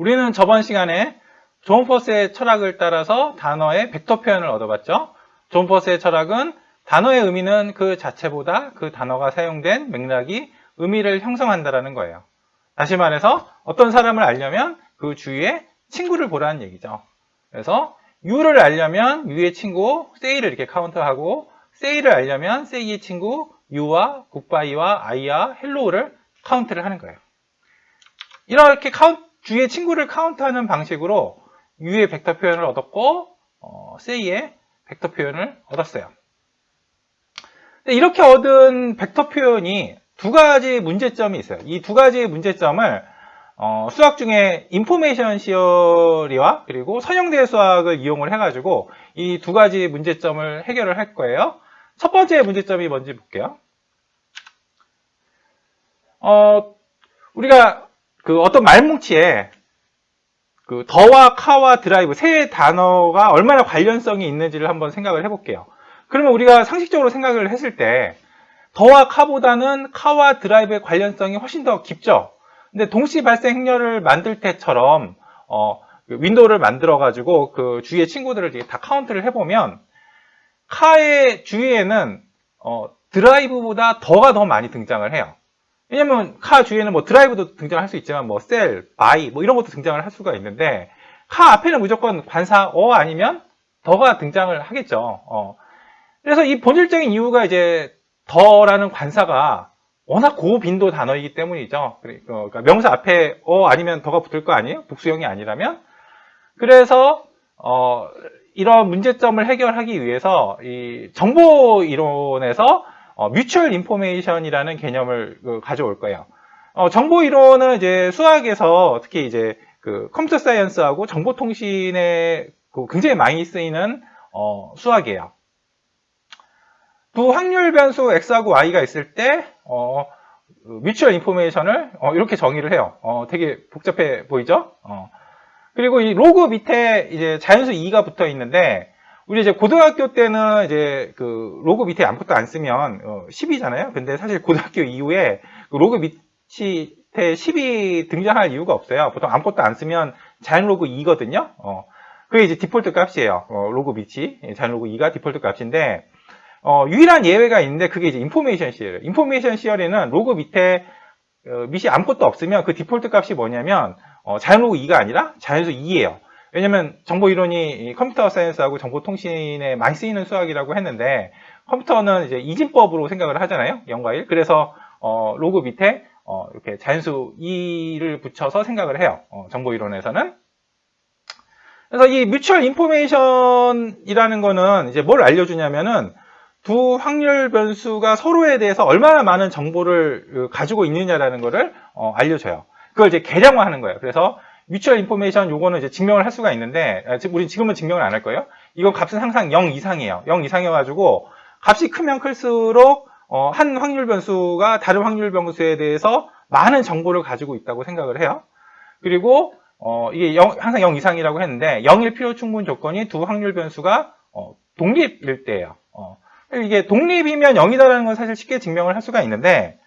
우리는 저번 시간에 존 포스의 철학을 따라서 단어의 벡터 표현을 얻어봤죠. 존 포스의 철학은 단어의 의미는 그 자체보다 그 단어가 사용된 맥락이 의미를 형성한다는 거예요. 다시 말해서 어떤 사람을 알려면 그 주위에 친구를 보라는 얘기죠. 그래서 U를 알려면 U의 친구 say를 이렇게 카운트하고, say를 알려면 say의 친구 U와 굿바이와 I와 헬로우를 카운트를 하는 거예요. 이렇게 주위의 친구를 카운트하는 방식으로 U의 벡터 표현을 얻었고, say의 벡터 표현을 얻었어요. 이렇게 얻은 벡터 표현이 두 가지 문제점이 있어요. 이 두 가지 문제점을 수학 중에 인포메이션 시어리와 그리고 선형대 수학을 이용을 해가지고 이 두 가지 문제점을 해결을 할 거예요. 첫 번째 문제점이 뭔지 볼게요. 우리가 그 어떤 말뭉치에 그 더와 카와 드라이브 세 단어가 얼마나 관련성이 있는지를 한번 생각을 해볼게요. 그러면 우리가 상식적으로 생각을 했을 때 더와 카보다는 카와 드라이브의 관련성이 훨씬 더 깊죠. 근데 동시 발생 행렬을 만들 때처럼 윈도우를 만들어 가지고 그 주위의 친구들을 다 카운트를 해보면 카의 주위에는 드라이브보다 더가 더 많이 등장을 해요. 왜냐면 카 주위에는 뭐 드라이브도 등장할 수 있지만 뭐 셀, 바이 뭐 이런 것도 등장을 할 수가 있는데 카 앞에는 무조건 관사 아니면 더가 등장을 하겠죠. 그래서 이 본질적인 이유가 이제 더라는 관사가 워낙 고빈도 단어이기 때문이죠. 그러니까 명사 앞에 아니면 더가 붙을 거 아니에요? 복수형이 아니라면. 그래서 이런 문제점을 해결하기 위해서 이 정보 이론에서 뮤추얼 인포메이션이라는 개념을 가져올 거예요. 정보 이론은 이제 수학에서 특히 이제 그 컴퓨터 사이언스하고 정보통신에 굉장히 많이 쓰이는 수학이에요. 두 확률 변수 x하고 y가 있을 때 뮤추얼 인포메이션을 이렇게 정의를 해요. 되게 복잡해 보이죠? 그리고 이 로그 밑에 이제 자연수 2가 붙어 있는데 우리 이제 고등학교 때는 이제 그 로그 밑에 아무것도 안 쓰면 10이잖아요. 근데 사실 고등학교 이후에 그 로그 밑에 10이 등장할 이유가 없어요. 보통 아무것도 안 쓰면 자연 로그 2거든요. 그게 이제 디폴트 값이에요. 로그 밑이 자연 로그 2가 디폴트 값인데 유일한 예외가 있는데 그게 이제 인포메이션 시어리예요. 인포메이션 시어리는 로그 밑에 밑이 아무것도 없으면 그 디폴트 값이 뭐냐면 자연 로그 2가 아니라 자연수 2예요. 왜냐면 정보 이론이 컴퓨터 사이언스하고 정보 통신에 많이 쓰이는 수학이라고 했는데 컴퓨터는 이제 이진법으로 생각을 하잖아요. 0과 1. 그래서 로그 밑에 이렇게 자연수 2를 붙여서 생각을 해요. 정보 이론에서는. 그래서 이 뮤추얼 인포메이션이라는 거는 이제 뭘 알려주냐면은 두 확률 변수가 서로에 대해서 얼마나 많은 정보를 가지고 있느냐라는 거를 알려줘요. 그걸 이제 계량화하는 거예요. 그래서 뮤추얼 인포메이션 요거는 이제 증명을 할 수가 있는데 우리 지금은 증명을 안 할 거예요. 이건 값은 항상 0 이상이에요. 0 이상이어가지고 값이 크면 클수록 한 확률 변수가 다른 확률 변수에 대해서 많은 정보를 가지고 있다고 생각을 해요. 그리고 이게 항상 0 이상이라고 했는데 0일 필요 충분 조건이 두 확률 변수가 독립일 때예요. 이게 독립이면 0이다라는 건 사실 쉽게 증명을 할 수가 있는데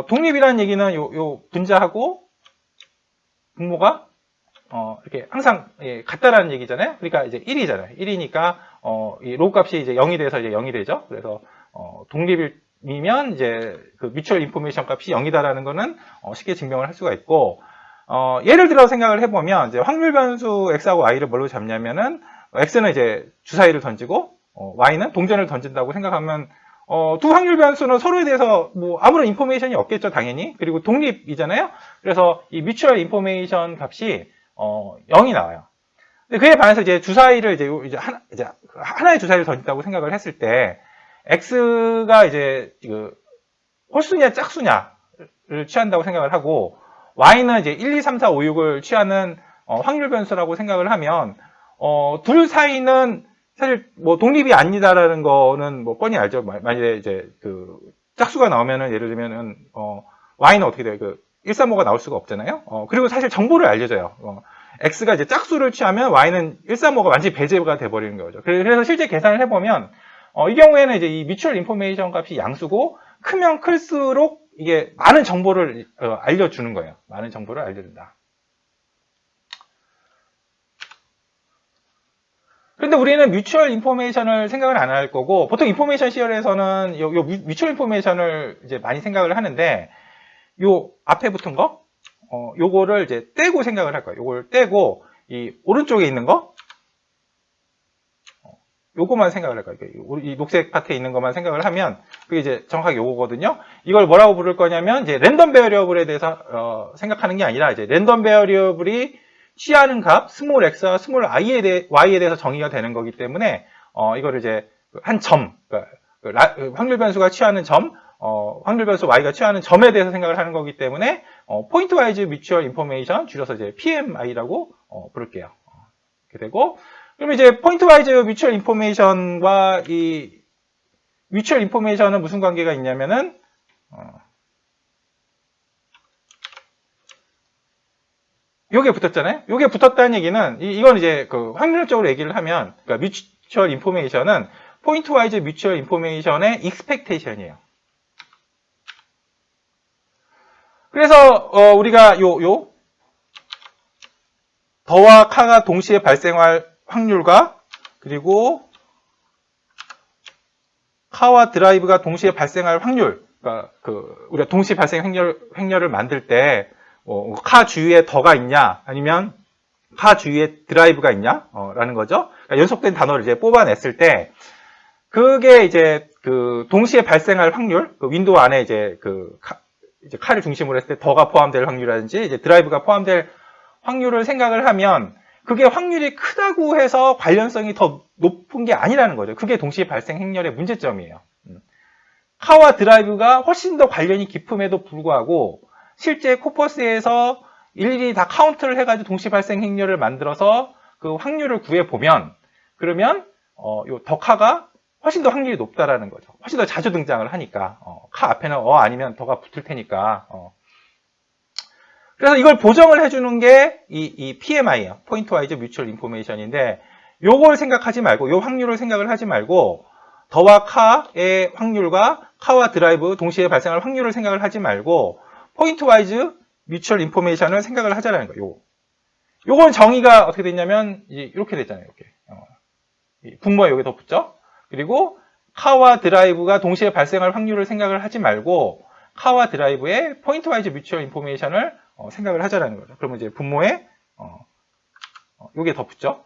독립이라는 얘기는 요 분자하고 분모가 이렇게 항상 같다라는 얘기잖아요. 그러니까 이제 1이잖아요. 1이니까 이 로그 값이 이제 0이 돼서 이제 0이 되죠. 그래서 독립이면 이제 그 뮤추얼 인포메이션 값이 0이다라는 거는 쉽게 증명을 할 수가 있고 예를 들어 생각을 해보면 이제 확률 변수 x하고 y를 뭘로 잡냐면은 x는 이제 주사위를 던지고 y는 동전을 던진다고 생각하면 두 확률 변수는 서로에 대해서 뭐 아무런 인포메이션이 없겠죠, 당연히. 그리고 독립이잖아요. 그래서 이 뮤추얼 인포메이션 값이 0이 나와요. 근데 그에 반해서 이제 주사위를 이제 하나의 주사위를 던진다고 생각을 했을 때 x가 이제 그 홀수냐 짝수냐를 취한다고 생각을 하고 y는 이제 1, 2, 3, 4, 5, 6을 취하는 확률 변수라고 생각을 하면 둘 사이는 사실 뭐 독립이 아니다라는 거는 뭐 뻔히 알죠. 만약에 이제 그 짝수가 나오면은 예를 들면은 y는 어떻게 돼요? 그 135가 나올 수가 없잖아요. 그리고 사실 정보를 알려줘요. x가 이제 짝수를 취하면 y는 135가 완전히 배제가 돼 버리는 거죠. 그래서 실제 계산을 해보면 이 경우에는 이제 이 뮤추얼 인포메이션 값이 양수고 크면 클수록 이게 많은 정보를 알려주는 거예요. 많은 정보를 알려준다. 근데 우리는 뮤추얼 인포메이션을 생각을 안 할 거고, 보통 인포메이션 시열에서는 요 뮤추얼 인포메이션을 이제 많이 생각을 하는데, 요 앞에 붙은 거, 요거를 이제 떼고 생각을 할 거예요. 요걸 떼고, 이 오른쪽에 있는 거, 요거만 생각을 할 거예요. 이 녹색 파트에 있는 것만 생각을 하면, 그게 이제 정확하게 요거거든요. 이걸 뭐라고 부를 거냐면, 이제 랜덤 베어리어블에 대해서, 생각하는 게 아니라, 이제 랜덤 베어리어블이 취하는 값, 스몰 x와 스몰 y에 대해서 정의가 되는 거기 때문에, 이거를 이제 한 점, 그러니까 확률 변수가 취하는 점, 확률 변수 y가 취하는 점에 대해서 생각을 하는 거기 때문에, 포인트 와이즈 뮤추얼 인포메이션, 줄여서 이제 PMI라고 부를게요. 이렇게 되고, 그럼 이제 포인트 와이즈 뮤추얼 인포메이션과 이 뮤추얼 인포메이션은 무슨 관계가 있냐면은, 요게 붙었잖아요. 요게 붙었다는 얘기는, 이건 이제 그 확률적으로 얘기를 하면, 그러니까 뮤추얼 인포메이션은 포인트 와이즈 뮤추얼 인포메이션의 익스펙테이션이에요. 그래서 우리가 더와 카가 동시에 발생할 확률과, 그리고 카와 드라이브가 동시에 발생할 확률, 그러니까 우리가 동시 발생 행렬을 만들 때, 카 주위에 더가 있냐, 아니면 카 주위에 드라이브가 있냐, 라는 거죠. 그러니까 연속된 단어를 이제 뽑아냈을 때, 그게 이제 동시에 발생할 확률, 윈도우 안에 이제 이제 카를 중심으로 했을 때 더가 포함될 확률이라든지, 이제 드라이브가 포함될 확률을 생각을 하면, 그게 확률이 크다고 해서 관련성이 더 높은 게 아니라는 거죠. 그게 동시에 발생 행렬의 문제점이에요. 카와 드라이브가 훨씬 더 관련이 깊음에도 불구하고 실제 코퍼스에서 일일이 다 카운트를 해가지고 동시 발생 행렬을 만들어서 그 확률을 구해보면, 그러면 요 더 카가 훨씬 더 확률이 높다라는 거죠. 훨씬 더 자주 등장을 하니까. 카 앞에는 아니면 더가 붙을 테니까. 그래서 이걸 보정을 해주는 게 이 PMI예요. 포인트 와이즈 뮤추얼 인포메이션인데, 요걸 생각하지 말고, 요 확률을 생각을 하지 말고, 더와 카의 확률과 카와 드라이브 동시에 발생할 확률을 생각을 하지 말고, 포인트 와이즈 뮤추얼 인포메이션을 생각을 하자라는 거예요. 요건 정의가 어떻게 됐냐면, 이렇게 됐잖아요. 이렇게. 분모에 여기 더 붙죠? 그리고 카와 드라이브가 동시에 발생할 확률을 생각을 하지 말고, 카와 드라이브의 포인트 와이즈 뮤추얼 인포메이션을 생각을 하자라는 거죠. 그러면 이제 분모에 요게 더 붙죠.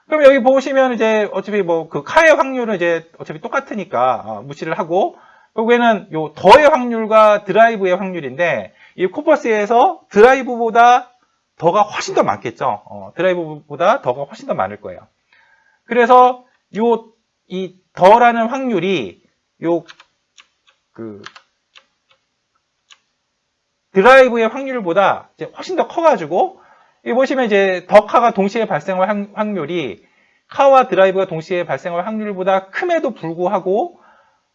그럼 여기 보시면 이제 어차피 뭐 그 카의 확률은 이제 어차피 똑같으니까 무시를 하고, 결국에는 요 더의 확률과 드라이브의 확률인데, 이 코퍼스에서 드라이브보다 더가 훨씬 더 많겠죠. 드라이브보다 더가 훨씬 더 많을 거예요. 그래서 이 더라는 확률이 드라이브의 확률보다 이제 훨씬 더 커가지고, 여기 보시면 이제 더 카가 동시에 발생할 확률이 카와 드라이브가 동시에 발생할 확률보다 큼에도 불구하고,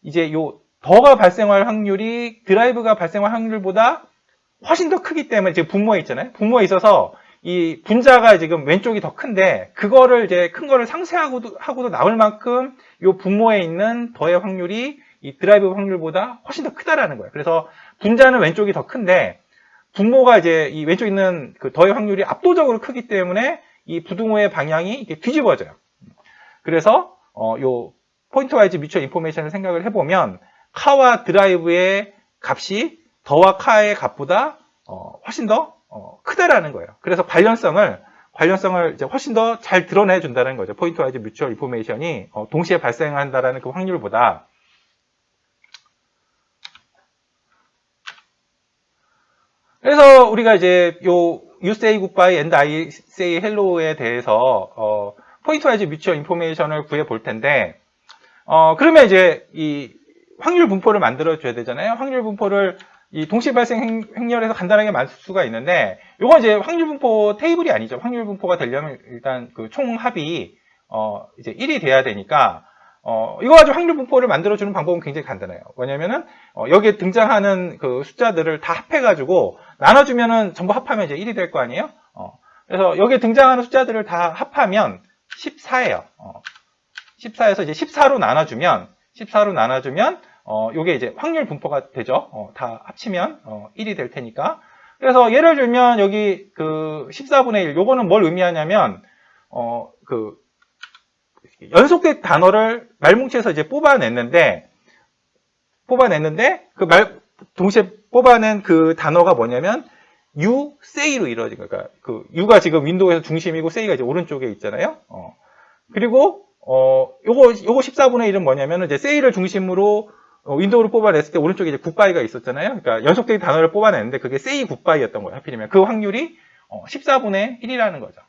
이제 요 더가 발생할 확률이 드라이브가 발생할 확률보다 훨씬 더 크기 때문에, 지금 분모에 있잖아요. 분모에 있어서 이 분자가 지금 왼쪽이 더 큰데, 그거를 이제 큰 거를 상쇄하고도 나올 만큼 요 분모에 있는 더의 확률이 이 드라이브 확률보다 훨씬 더 크다라는 거예요. 그래서 분자는 왼쪽이 더 큰데, 분모가 이제 이 왼쪽에 있는 그 더의 확률이 압도적으로 크기 때문에 이 부등호의 방향이 이렇게 뒤집어져요. 그래서 요 포인트 와이즈 뮤추얼 인포메이션을 생각을 해보면, 카와 드라이브의 값이 더와 카의 값보다 훨씬 더 크다라는 거예요. 그래서 관련성을 이제 훨씬 더 잘 드러내 준다는 거죠. 포인트 와이즈 뮤추얼 인포메이션이 동시에 발생한다라는 그 확률보다. 그래서 우리가 이제 요 you say goodbye and I say hello에 대해서 포인트 와이즈 뮤추얼 인포메이션을 구해 볼 텐데, 그러면 이제 이 확률 분포를 만들어 줘야 되잖아요. 확률 분포를 이 동시 발생 행렬에서 간단하게 만들 수가 있는데, 요건 이제 확률 분포 테이블이 아니죠. 확률 분포가 되려면 일단 그 총합이 이제 1이 돼야 되니까, 이거 가지고 확률 분포를 만들어주는 방법은 굉장히 간단해요. 뭐냐면은, 여기에 등장하는 그 숫자들을 다 합해가지고, 나눠주면은 전부 합하면 이제 1이 될 거 아니에요? 그래서 여기에 등장하는 숫자들을 다 합하면 14예요. 14에서 이제 14로 나눠주면, 요게 이제 확률 분포가 되죠. 다 합치면 1이 될 테니까. 그래서 예를 들면 여기 그 14분의 1, 요거는 뭘 의미하냐면, 연속된 단어를 말뭉치에서 이제 뽑아냈는데 동시에 뽑아낸 그 단어가 뭐냐면 you, say로 이루어진 거예요. 그러니까 그 you가 지금 윈도우에서 중심이고 say가 이제 오른쪽에 있잖아요. 그리고 요거 14분의 1은 뭐냐면은 이제 say를 중심으로 윈도우를 뽑아냈을 때 오른쪽에 이제 굿바이가 있었잖아요. 그러니까 연속된 단어를 뽑아냈는데 그게 say 굿바이였던 거예요. 하필이면 그 확률이 14분의 1이라는 거죠.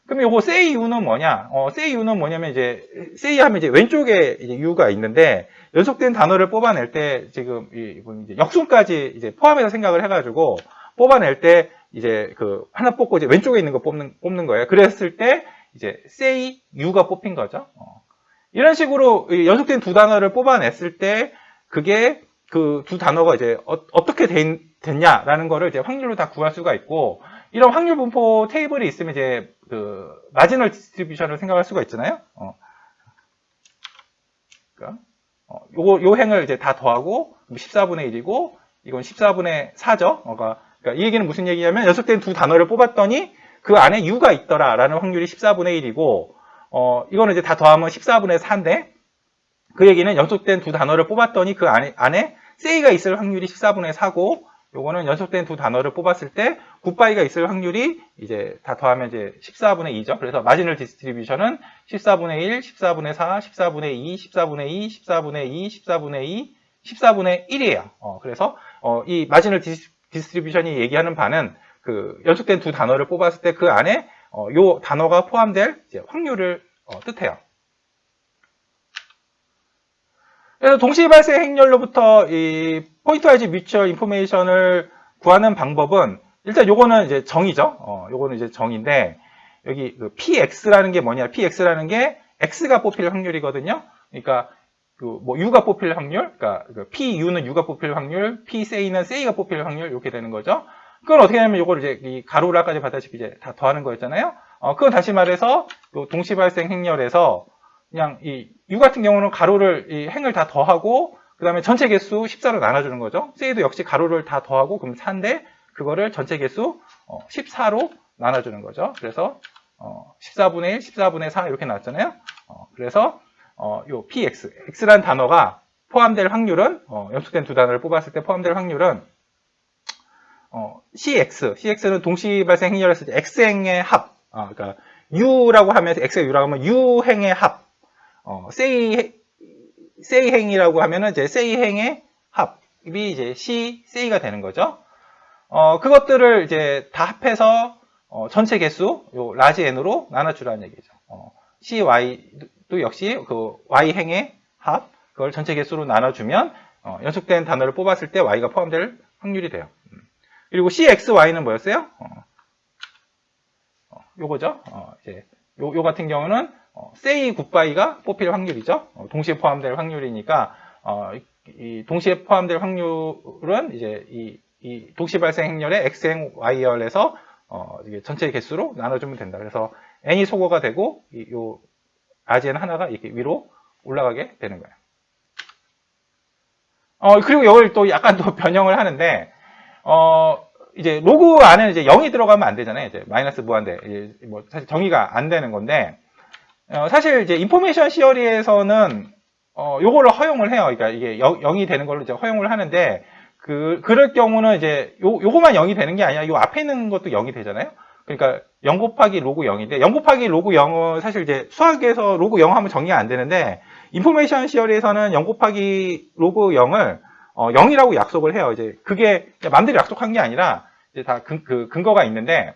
그럼 요거 say u는 뭐냐? say u는 뭐냐면 이제 say 하면 이제 왼쪽에 이제 u가 있는데 연속된 단어를 뽑아낼 때 지금 이제 역순까지 이제 포함해서 생각을 해가지고 뽑아낼 때 이제 그 하나 뽑고 이제 왼쪽에 있는 거 뽑는 거예요. 그랬을 때 이제 say u가 뽑힌 거죠. 이런 식으로 연속된 두 단어를 뽑아냈을 때 그게 그 두 단어가 이제 어떻게 됐냐라는 거를 이제 확률로 다 구할 수가 있고, 이런 확률 분포 테이블이 있으면 이제 그 마지널 디스트리뷰션을 생각할 수가 있잖아요. 그러니까 요 행을 이제 다 더하고 14분의 1이고 이건 14분의 4죠. 그러니까 이 얘기는 무슨 얘기냐면 연속된 두 단어를 뽑았더니 그 안에 u가 있더라라는 확률이 14분의 1이고 이거는 이제 다 더하면 14분의 4인데 그 얘기는 연속된 두 단어를 뽑았더니 그 안에 say가 있을 확률이 14분의 4고 요거는 연속된 두 단어를 뽑았을 때 굿바이가 있을 확률이 이제 다 더하면 이제 14분의 2죠. 그래서 마지널 디스트리뷰션은 14분의 1, 14분의 4, 14분의 2, 14분의 2, 14분의 2, 14분의 2, 14분의 1이에요. 그래서 이 마지널 디스트리뷰션이 얘기하는 바는 그 연속된 두 단어를 뽑았을 때 그 안에 요 단어가 포함될 이제 확률을 뜻해요. 그래서 동시 발생 행렬로부터 이 포인트와이즈 뮤추얼 인포메이션을 구하는 방법은 일단 요거는 이제 정이죠. 요거는 이제 정인데 여기 그 PX라는 게 뭐냐? PX라는 게 X가 뽑힐 확률이거든요. 그러니까 그 뭐 U가 뽑힐 확률, 그러니까 그 PU는 U가 뽑힐 확률, PSay는 say가 뽑힐 확률 이렇게 되는 거죠. 그건 어떻게 하냐면 요걸 이제 이 가로를 아까까지 봤다시피 이제 다 더하는 거였잖아요. 그건 다시 말해서 요 동시 발생 행렬에서 그냥 이 U 같은 경우는 가로를 이 행을 다 더하고 그 다음에 전체 개수 14로 나눠주는 거죠. say도 역시 가로를 다 더하고 그럼 4인데 그거를 전체 개수 14로 나눠주는 거죠. 그래서 14분의 1, 14분의 4 이렇게 나왔잖아요. 그래서 요 px, x라는 단어가 포함될 확률은 연속된 두 단어를 뽑았을 때 포함될 확률은 cx는 동시 발생 행렬에서 x행의 합, 그러니까 u라고 하면 x가 u라고 하면 u행의 합, say 행이라고 하면은 이제 say 행의 합이 이제 say가 되는 거죠. 그것들을 이제 다 합해서 전체 개수 요 라지 n으로 나눠주라는 얘기죠. cy도 역시 그 y 행의 합 그걸 전체 개수로 나눠주면 연속된 단어를 뽑았을 때 y가 포함될 확률이 돼요. 그리고 cxy는 뭐였어요? 요거죠. 이제 요 같은 경우는 say 굿바이가 뽑힐 확률이죠. 동시에 포함될 확률이니까 이 동시에 포함될 확률은 이제 이 동시 발생 행렬의 x행 y열에서 이게 전체 개수로 나눠주면 된다. 그래서 n이 소거가 되고 요 RGN 하나가 이렇게 위로 올라가게 되는 거예요. 그리고 이걸 또 약간 또 변형을 하는데 이제 로그 안에는 이제 0이 들어가면 안 되잖아요. 이제 마이너스 무한대. 이제 뭐 사실 정의가 안 되는 건데 사실 이제 인포메이션 시어리에서는 요거를 허용을 해요. 그러니까 이게 0이 되는 걸로 이제 허용을 하는데 그럴 경우는 이제 요거만 0이 되는 게 아니라 요 앞에 있는 것도 0이 되잖아요. 그러니까 0 곱하기 로그 0인데 0 곱하기 로그 0은 사실 이제 수학에서 로그 0 하면 정의가 안 되는데 인포메이션 시어리에서는 0 곱하기 로그 0을 0이라고 약속을 해요. 이제 그게 마음대로 약속한 게 아니라 이제 다 그 근거가 있는데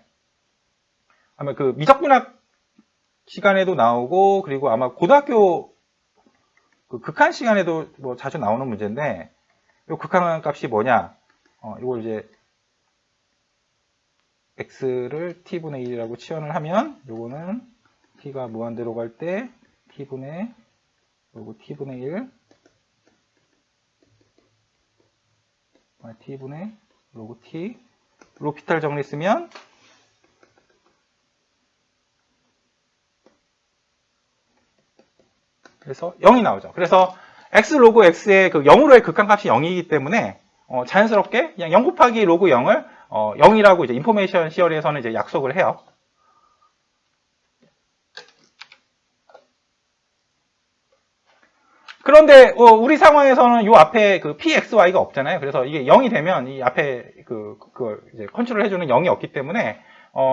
아마 그 미적분학 시간에도 나오고 그리고 아마 고등학교 그 극한 시간에도 뭐 자주 나오는 문제인데 요 극한 값이 뭐냐? 이걸 이제 x를 t분의 1이라고 치환을 하면 요거는 t가 무한대로 갈 때 t분의 요거 t분의 1 t분의 로그 t 로피탈 정리 쓰면 그래서 0이 나오죠. 그래서 x 로그 x의 그 0으로의 극한값이 0이기 때문에 자연스럽게 그냥 0 곱하기 로그 0을 0이라고 이제 인포메이션 시어리에서는 이제 약속을 해요. 그런데 우리 상황에서는 요 앞에 그 pxy가 없잖아요. 그래서 이게 0이 되면 이 앞에 그걸 이제 컨트롤 해주는 0이 없기 때문에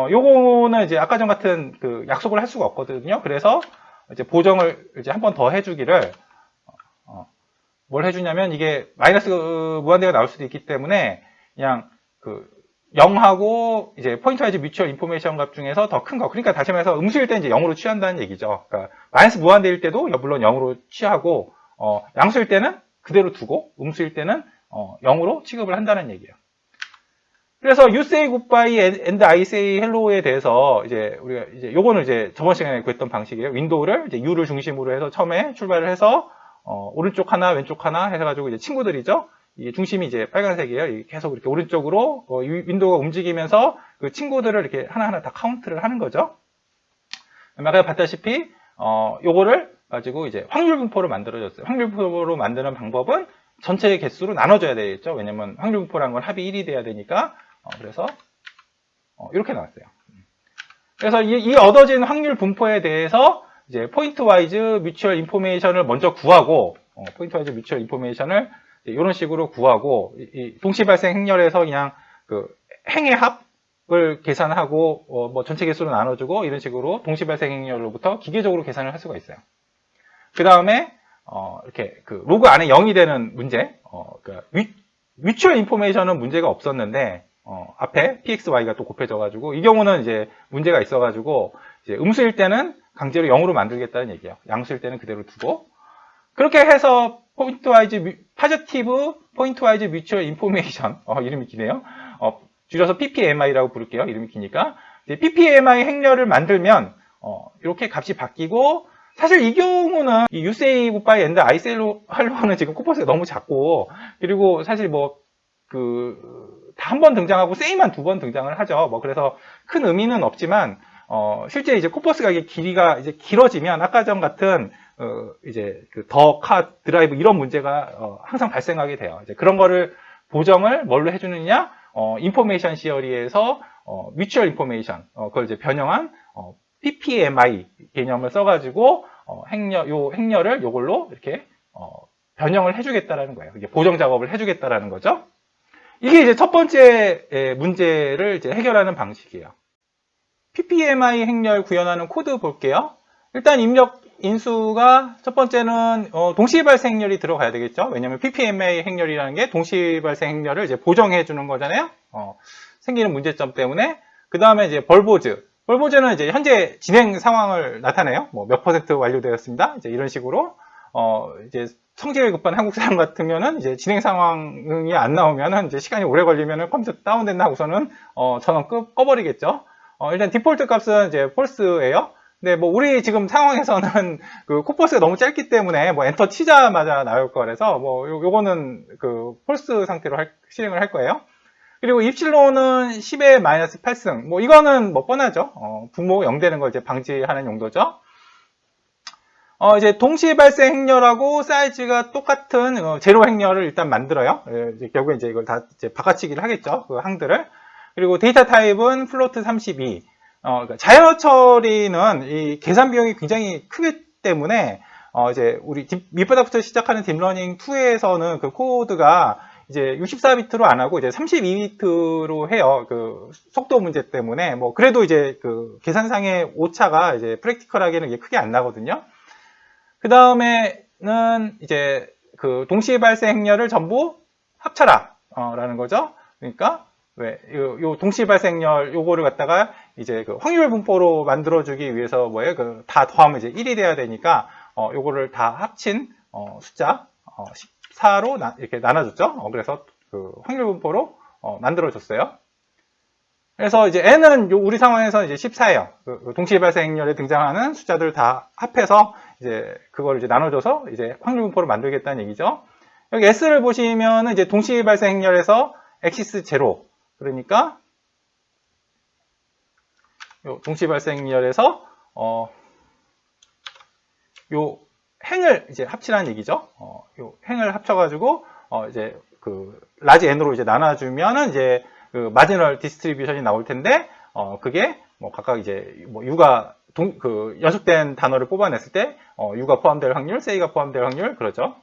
요거는 이제 아까 전 같은 그 약속을 할 수가 없거든요. 그래서 이제 보정을 이제 한 번 더 해주기를 뭘 해주냐면 이게 마이너스 무한대가 나올 수도 있기 때문에 그냥 그 0하고 이제 포인트와이즈 뮤추얼 인포메이션 값 중에서 더 큰 거. 그러니까 다시 말해서 음수일 때 이제 0으로 취한다는 얘기죠. 그러니까 마이너스 무한대일 때도 물론 0으로 취하고 양수일 때는 그대로 두고 음수일 때는 0으로 취급을 한다는 얘기예요. 그래서 you say goodbye and I say hello에 대해서 이제 우리가 이제 요거는 이제 저번 시간에 구했던 방식이에요. 윈도우를 이제 U를 중심으로 해서 처음에 출발을 해서 오른쪽 하나 왼쪽 하나 해가지고 이제 친구들이죠. 이 중심이 이제 빨간색이에요. 계속 이렇게 오른쪽으로 윈도우가 움직이면서 그 친구들을 이렇게 하나하나 다 카운트를 하는 거죠. 아까 봤다시피 요거를 가지고 이제 확률 분포로 만들어졌어요. 확률 분포로 만드는 방법은 전체 개수로 나눠줘야 되겠죠. 왜냐면 확률 분포라는 건 합이 1이 돼야 되니까 그래서 이렇게 나왔어요. 그래서 이 얻어진 확률 분포에 대해서 이제 포인트 와이즈 뮤추얼 인포메이션을 먼저 구하고 포인트 와이즈 뮤추얼 인포메이션을 이런 식으로 구하고 이 동시 발생 행렬에서 그냥 그 행의 합을 계산하고 뭐 전체 개수로 나눠주고 이런 식으로 동시 발생 행렬로부터 기계적으로 계산을 할 수가 있어요. 그 다음에 이렇게 그 로그 안에 0이 되는 문제, 그러니까 뮤추얼 인포메이션은 문제가 없었는데 앞에 pxy가 또 곱해져가지고 이 경우는 이제 문제가 있어가지고 이제 음수일 때는 강제로 0으로 만들겠다는 얘기예요. 양수일 때는 그대로 두고 그렇게 해서 포지티브 포인트와이즈 뮤추얼 인포메이션 이름이 기네요. 줄여서 PPMI라고 부를게요. 이름이 기니까 PPMI 행렬을 만들면 이렇게 값이 바뀌고 사실 이 경우는 이 You Goodbye and I Say Hello는 지금 코퍼스가 너무 작고 그리고 사실 뭐 다 한 번 등장하고 Say만 2번 등장을 하죠. 뭐 그래서 큰 의미는 없지만 실제 이제 코퍼스가 길이가 이제 길어지면 아까 전 같은 이제 그 더 카 드라이브 이런 문제가 항상 발생하게 돼요. 이제 그런 거를 보정을 뭘로 해주느냐? 인포메이션 시어리에서 뮤추얼 인포메이션 그걸 이제 변형한 PPMI 개념을 써가지고 요 행렬을 요걸로 이렇게 변형을 해주겠다라는 거예요. 이게 보정 작업을 해주겠다라는 거죠. 이게 이제 첫 번째 문제를 이제 해결하는 방식이에요. PPMI 행렬 구현하는 코드 볼게요. 일단 입력 인수가 첫 번째는 동시 발생 행렬이 들어가야 되겠죠. 왜냐하면 PPMI 행렬이라는 게 동시 발생 행렬을 이제 보정해 주는 거잖아요. 생기는 문제점 때문에. 그 다음에 이제 벌보즈는 이제 현재 진행 상황을 나타내요. 뭐 몇 % 완료되었습니다. 이제 이런 식으로 이제 성질이 급한 한국 사람 같으면은 이제 진행 상황이 안 나오면은 이제 시간이 오래 걸리면은 컴퓨터 다운된다 하고서는 전원 꺼버리겠죠. 일단 디폴트 값은 이제 false예요. 근데 뭐 우리 지금 상황에서는 그 코퍼스가 너무 짧기 때문에 뭐 엔터 치자마자 나올 거라서 뭐 요거는 그 false 상태로 실행을 할 거예요. 그리고 입실론은 10의 마이너스 8승. 뭐 이거는 뭐 뻔하죠. 분모 0 되는 걸 이제 방지하는 용도죠. 이제 동시 발생 행렬하고 사이즈가 똑같은 제로 행렬을 일단 만들어요. 이제 결국에 이제 이걸 다 이제 바꿔치기를 하겠죠. 그 항들을. 그리고 데이터 타입은 플로트 32. 그러니까 자연어 처리는 이 계산 비용이 굉장히 크기 때문에 이제 우리 밑바닥부터 시작하는 딥러닝 2에서는 그 코드가 이제 64비트로 안 하고 이제 32비트로 해요. 그 속도 문제 때문에 뭐 그래도 이제 그 계산상의 오차가 이제 프랙티컬하게는 이게 크게 안 나거든요. 그 다음에는 이제 그 동시 발생 행렬을 전부 합쳐라 라는 거죠. 그러니까 요 동시 발생렬 요거를 갖다가 이제 그 확률 분포로 만들어주기 위해서 뭐예요? 다 더하면 이제 1이 돼야 되니까 요거를 다 합친 숫자 14로 이렇게 나눠줬죠. 그래서 그 확률 분포로 만들어줬어요. 그래서 이제 n은 우리 상황에서 이제 14예요. 그 동시 발생렬에 등장하는 숫자들 다 합해서 이제 그걸 이제 나눠줘서 이제 확률 분포를 만들겠다는 얘기죠. 여기 s를 보시면은 이제 동시 발생렬에서 엑시스 제로. 그러니까 요 동시 발생열에서 요 행을 이제 합치라는 얘기죠. 요 행을 합쳐가지고 이제 그 라지 n으로 이제 나눠주면은 이제 그 마지널 디스트리뷰션이 나올 텐데 그게 뭐 각각 이제 뭐 u가 연속된 단어를 뽑아냈을 때 U가 포함될 확률, say가 포함될 확률 그러죠.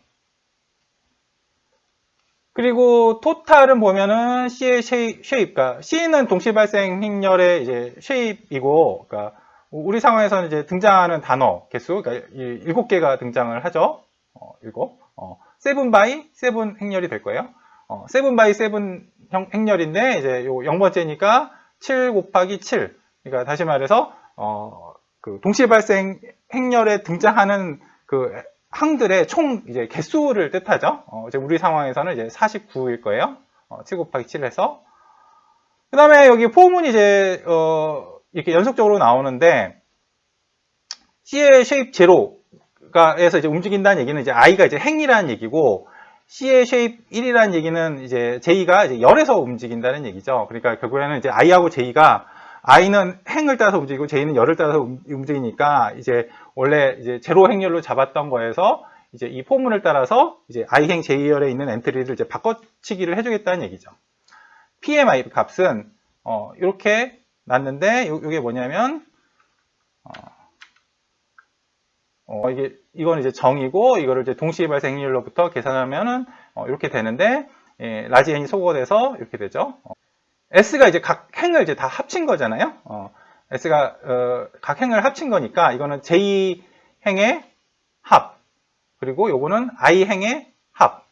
그리고 토탈은 보면은 C의 shape, 그러니까 C는 동시 발생 행렬의 이제 shape이고, 그러니까 우리 상황에서는 이제 등장하는 단어 개수, 그러니까 7개가 등장을 하죠. 7. 7 by 7 행렬이 될 거예요. 7 by 7 행렬인데 이제 요 0번째니까 7 곱하기 7. 그러니까 다시 말해서 그 동시 발생 행렬에 등장하는 그 항들의 총 이제 개수를 뜻하죠. 이제 우리 상황에서는 이제 49일 거예요. 7 곱하기 7 해서. 그 다음에 여기 포문이 이제, 이렇게 연속적으로 나오는데, C의 shape 제로가에서 이제 움직인다는 얘기는 이제 I가 이제 행이라는 얘기고, C의 shape 1이라는 얘기는 이제 J가 이제 열에서 움직인다는 얘기죠. 그러니까 결국에는 이제 I하고 J가 I는 행을 따라서 움직이고 J는 열을 따라서 움직이니까 이제 원래 이제 제로 행렬로 잡았던 거에서 이제 이 포문을 따라서 이제 I행 J열에 있는 엔트리를 이제 바꿔치기를 해주겠다는 얘기죠. PMI 값은 이렇게 놨는데 이게 뭐냐면 이건 이제 정이고 이거를 이제 동시 발생 행렬로부터 계산하면은 이렇게 되는데 라지 n이 소거돼서 이렇게 되죠. S가 이제 각 행을 이제 다 합친 거잖아요. S가 각 행을 합친 거니까 이거는 J 행의 합 그리고 요거는 I 행의 합.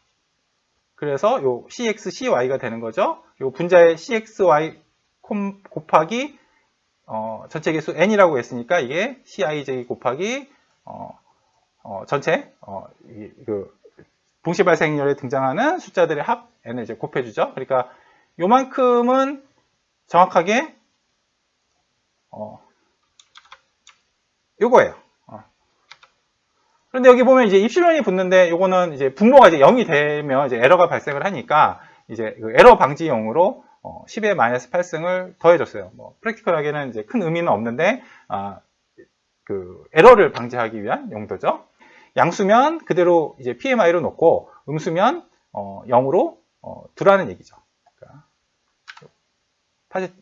그래서 요 CX, CY가 되는 거죠. 요 분자의 CXY 곱하기 전체 개수 n이라고 했으니까 이게 CIJ 곱하기 전체 그 동시 발생 행렬에 등장하는 숫자들의 합 n을 이제 곱해주죠. 그러니까 요만큼은 정확하게 요거예요. 그런데 여기 보면 이제 입실론이 붙는데 요거는 이제 분모가 이제 0이 되면 이제 에러가 발생을 하니까 이제 그 에러 방지용으로 10의 마이너스 8승을 더해줬어요. 뭐 프랙티컬하게는 이제 큰 의미는 없는데 그 에러를 방지하기 위한 용도죠. 양수면 그대로 이제 PMI로 놓고 음수면 0으로 두라는 얘기죠.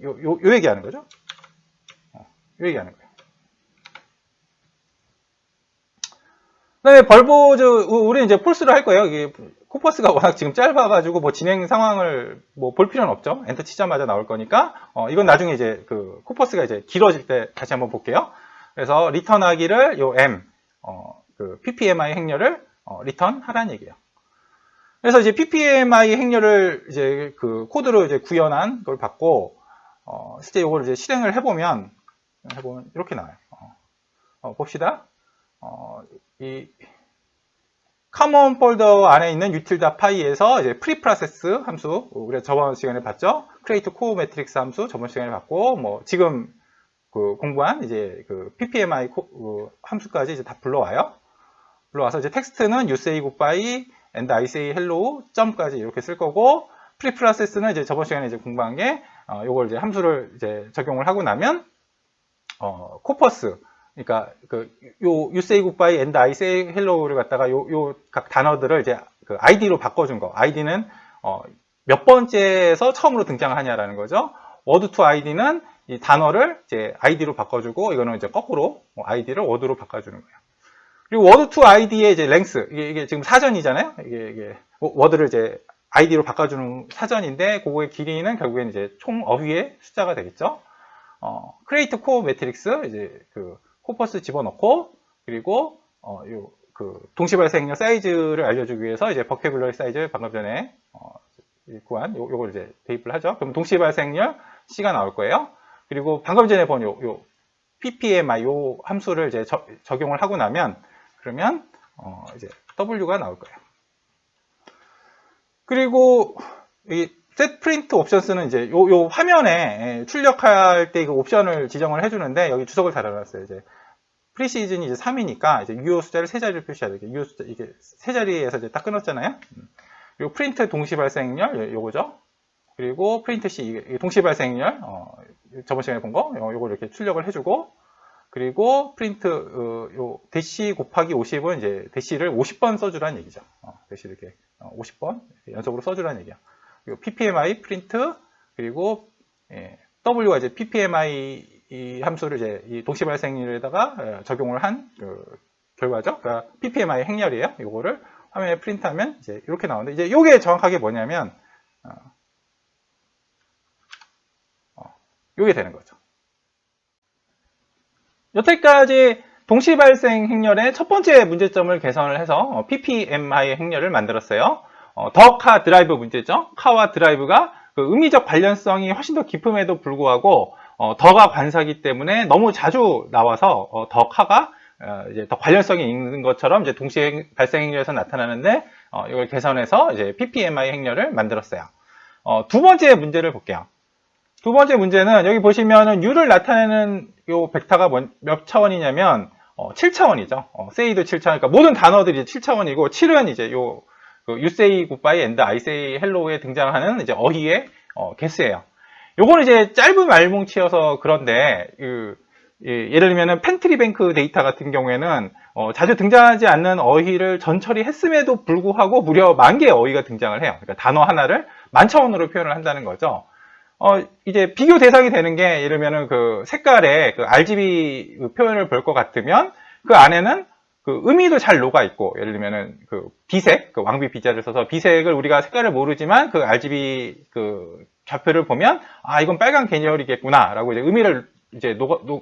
요 얘기하는 거죠. 요 얘기하는 거예요. 그다음에 벌보즈 우리는 이제 폴스를 할 거예요. 이게 코퍼스가 워낙 지금 짧아가지고 뭐 진행 상황을 뭐 볼 필요는 없죠. 엔터 치자마자 나올 거니까 이건 나중에 이제 그 코퍼스가 이제 길어질 때 다시 한번 볼게요. 그래서 리턴하기를 요 M 그 PPMI 행렬을 리턴하라는 얘기예요. 그래서 이제 PPMI 행렬을 이제 그 코드로 이제 구현한 걸 받고 실제 이걸 이제 실행을 해보면 이렇게 나와요. 봅시다. 이 common 폴더 안에 있는 utilda py에서 이제 preprocess 함수 우리가 저번 시간에 봤죠. create core matrix 함수 저번 시간에 봤고 뭐 지금 그 공부한 이제 그 ppmi 함수까지 이제 다 불러와요. 불러와서 이제 텍스트는 you say goodbye and I say hello 점까지 이렇게 쓸 거고 preprocess는 이제 저번 시간에 이제 공부한 게 요걸 이제 함수를 이제 적용을 하고 나면 코퍼스 그러니까 you say goodbye and I say hello를 갖다가 요 각 단어들을 이제 그 id로 바꿔준 거. id는 몇 번째에서 처음으로 등장하냐라는 거죠. word to id는 이 단어를 이제 id로 바꿔주고 이거는 이제 거꾸로 id를 word로 바꿔주는 거예요. 그리고 word to id의 이제 length 이게 지금 사전이잖아요. 이게 word를 이제 id로 바꿔주는 사전인데 그거의 길이는 결국엔 이제 총 어휘의 숫자가 되겠죠. create core matrix 이제 그 코퍼스 집어넣고 그리고 그 동시 발생력 사이즈를 알려주기 위해서 이제 버케블러리 사이즈 방금 전에 구한 요걸 이제 대입을 하죠. 그럼 동시 발생력 C가 나올 거예요. 그리고 방금 전에 본 요 PPMI 요 함수를 이제 적용을 하고 나면 그러면 이제 W가 나올 거예요. 그리고 이 set print 옵션스는 이제 요 화면에 출력할 때 그 옵션을 지정을 해주는데 여기 주석을 달아놨어요. 이제 프리시즌이 이제 3이니까 이제 유효 숫자를 세 자리를 표시해야 돼요. 유효 숫자 이게 세 자리에서 이제 딱 끊었잖아요. 그리고 프린트 동시 발생열 요거죠. 그리고 프린트 C 이게 동시 발생열 저번 시간에 본 거 요걸 이렇게 출력을 해주고 그리고 프린트 요 대시 곱하기 50은 이제 대시를 50번 써주라는 얘기죠. 대시 이렇게 50번 연속으로 써주라는 얘기야. 그리고 PPMI 프린트 그리고 W가 이제 PPMI 이 함수를 이제 이 동시 발생률에다가 적용을 한 결과죠. 그러니까 ppmi 행렬이에요. 이거를 화면에 프린트하면 이제 이렇게 나오는데, 이제 이게 정확하게 뭐냐면 이게 되는 거죠. 여태까지 동시 발생 행렬의 첫 번째 문제점을 개선을 해서 ppmi 행렬을 만들었어요. 더카 드라이브 문제점, 카와 드라이브가 그 의미적 관련성이 훨씬 더 깊음에도 불구하고 더가 관사기 때문에 너무 자주 나와서 더카가 이제 더 관련성이 있는 것처럼 이제 동시 발생 행렬에서 나타나는데, 이걸 개선해서 이제 ppmi 행렬을 만들었어요. 두 번째 문제를 볼게요. 두 번째 문제는 여기 보시면은 U를 나타내는 요 벡터가 몇 차원이냐면 7차원이죠. say도 7차원. 그러니까 모든 단어들이 7차원이고 7은 이제 요 you say goodbye and I say hello에 등장하는 이제 어휘의 개수예요. 요거는 이제 짧은 말뭉치여서 그런데 예를 들면은 펜트리뱅크 데이터 같은 경우에는 자주 등장하지 않는 어휘를 전처리했음에도 불구하고 무려 10,000개의 어휘가 등장을 해요. 그러니까 단어 하나를 10,000차원으로 표현을 한다는 거죠. 이제 비교 대상이 되는 게, 예를 들면은 그 색깔의 그 RGB 표현을 볼 것 같으면 그 안에는 그 의미도 잘 녹아 있고, 예를 들면은 그 비색, 그 왕비 비자를 써서 비색을 우리가 색깔을 모르지만 그 RGB 그 좌표를 보면 이건 빨간 계열이겠구나라고 이제 의미를 이제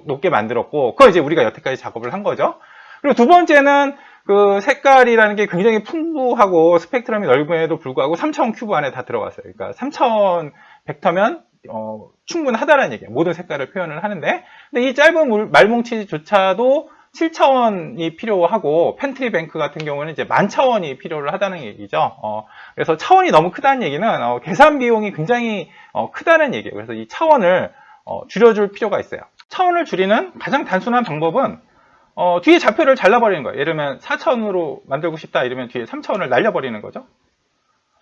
높게 만들었고, 그걸 이제 우리가 여태까지 작업을 한 거죠. 그리고 두 번째는 그 색깔이라는 게 굉장히 풍부하고 스펙트럼이 넓음에도 불구하고 3차원 큐브 안에 다 들어갔어요. 그러니까 3차원 벡터면 충분하다라는 얘기예요. 모든 색깔을 표현을 하는데, 근데 이 짧은 말뭉치조차도 7차원이 필요하고 펜트리뱅크 같은 경우는 이제 10,000차원이 필요를 하다는 얘기죠. 그래서 차원이 너무 크다는 얘기는 계산 비용이 굉장히 크다는 얘기예요. 그래서 이 차원을 줄여줄 필요가 있어요. 차원을 줄이는 가장 단순한 방법은 뒤에 좌표를 잘라버리는 거예요. 예를 들면 4차원으로 만들고 싶다 이러면 뒤에 3차원을 날려버리는 거죠.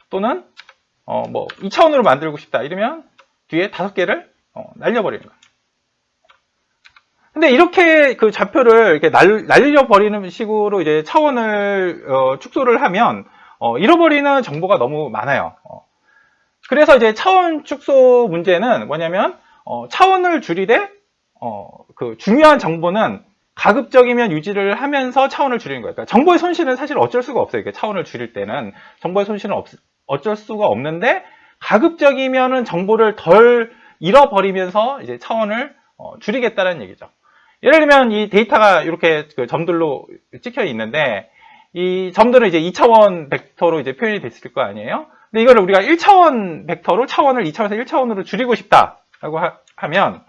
또는 뭐 2차원으로 만들고 싶다 이러면 뒤에 5개를 날려버리는 거예요. 근데 이렇게 그 좌표를 이렇게 날려버리는 식으로 이제 차원을 축소를 하면 잃어버리는 정보가 너무 많아요. 그래서 이제 차원 축소 문제는 뭐냐면 차원을 줄이되 그 중요한 정보는 가급적이면 유지를 하면서 차원을 줄이는 거예요. 그러니까 정보의 손실은 사실 어쩔 수가 없어요. 이렇게 차원을 줄일 때는 정보의 손실은 어쩔 수가 없는데, 가급적이면은 정보를 덜 잃어버리면서 이제 차원을 줄이겠다는 얘기죠. 예를 들면 이 데이터가 이렇게 그 점들로 찍혀 있는데, 이 점들은 이제 2차원 벡터로 이제 표현이 됐을 거 아니에요? 근데 이거를 우리가 1차원 벡터로 차원을 2차원에서 1차원으로 줄이고 싶다라고 하면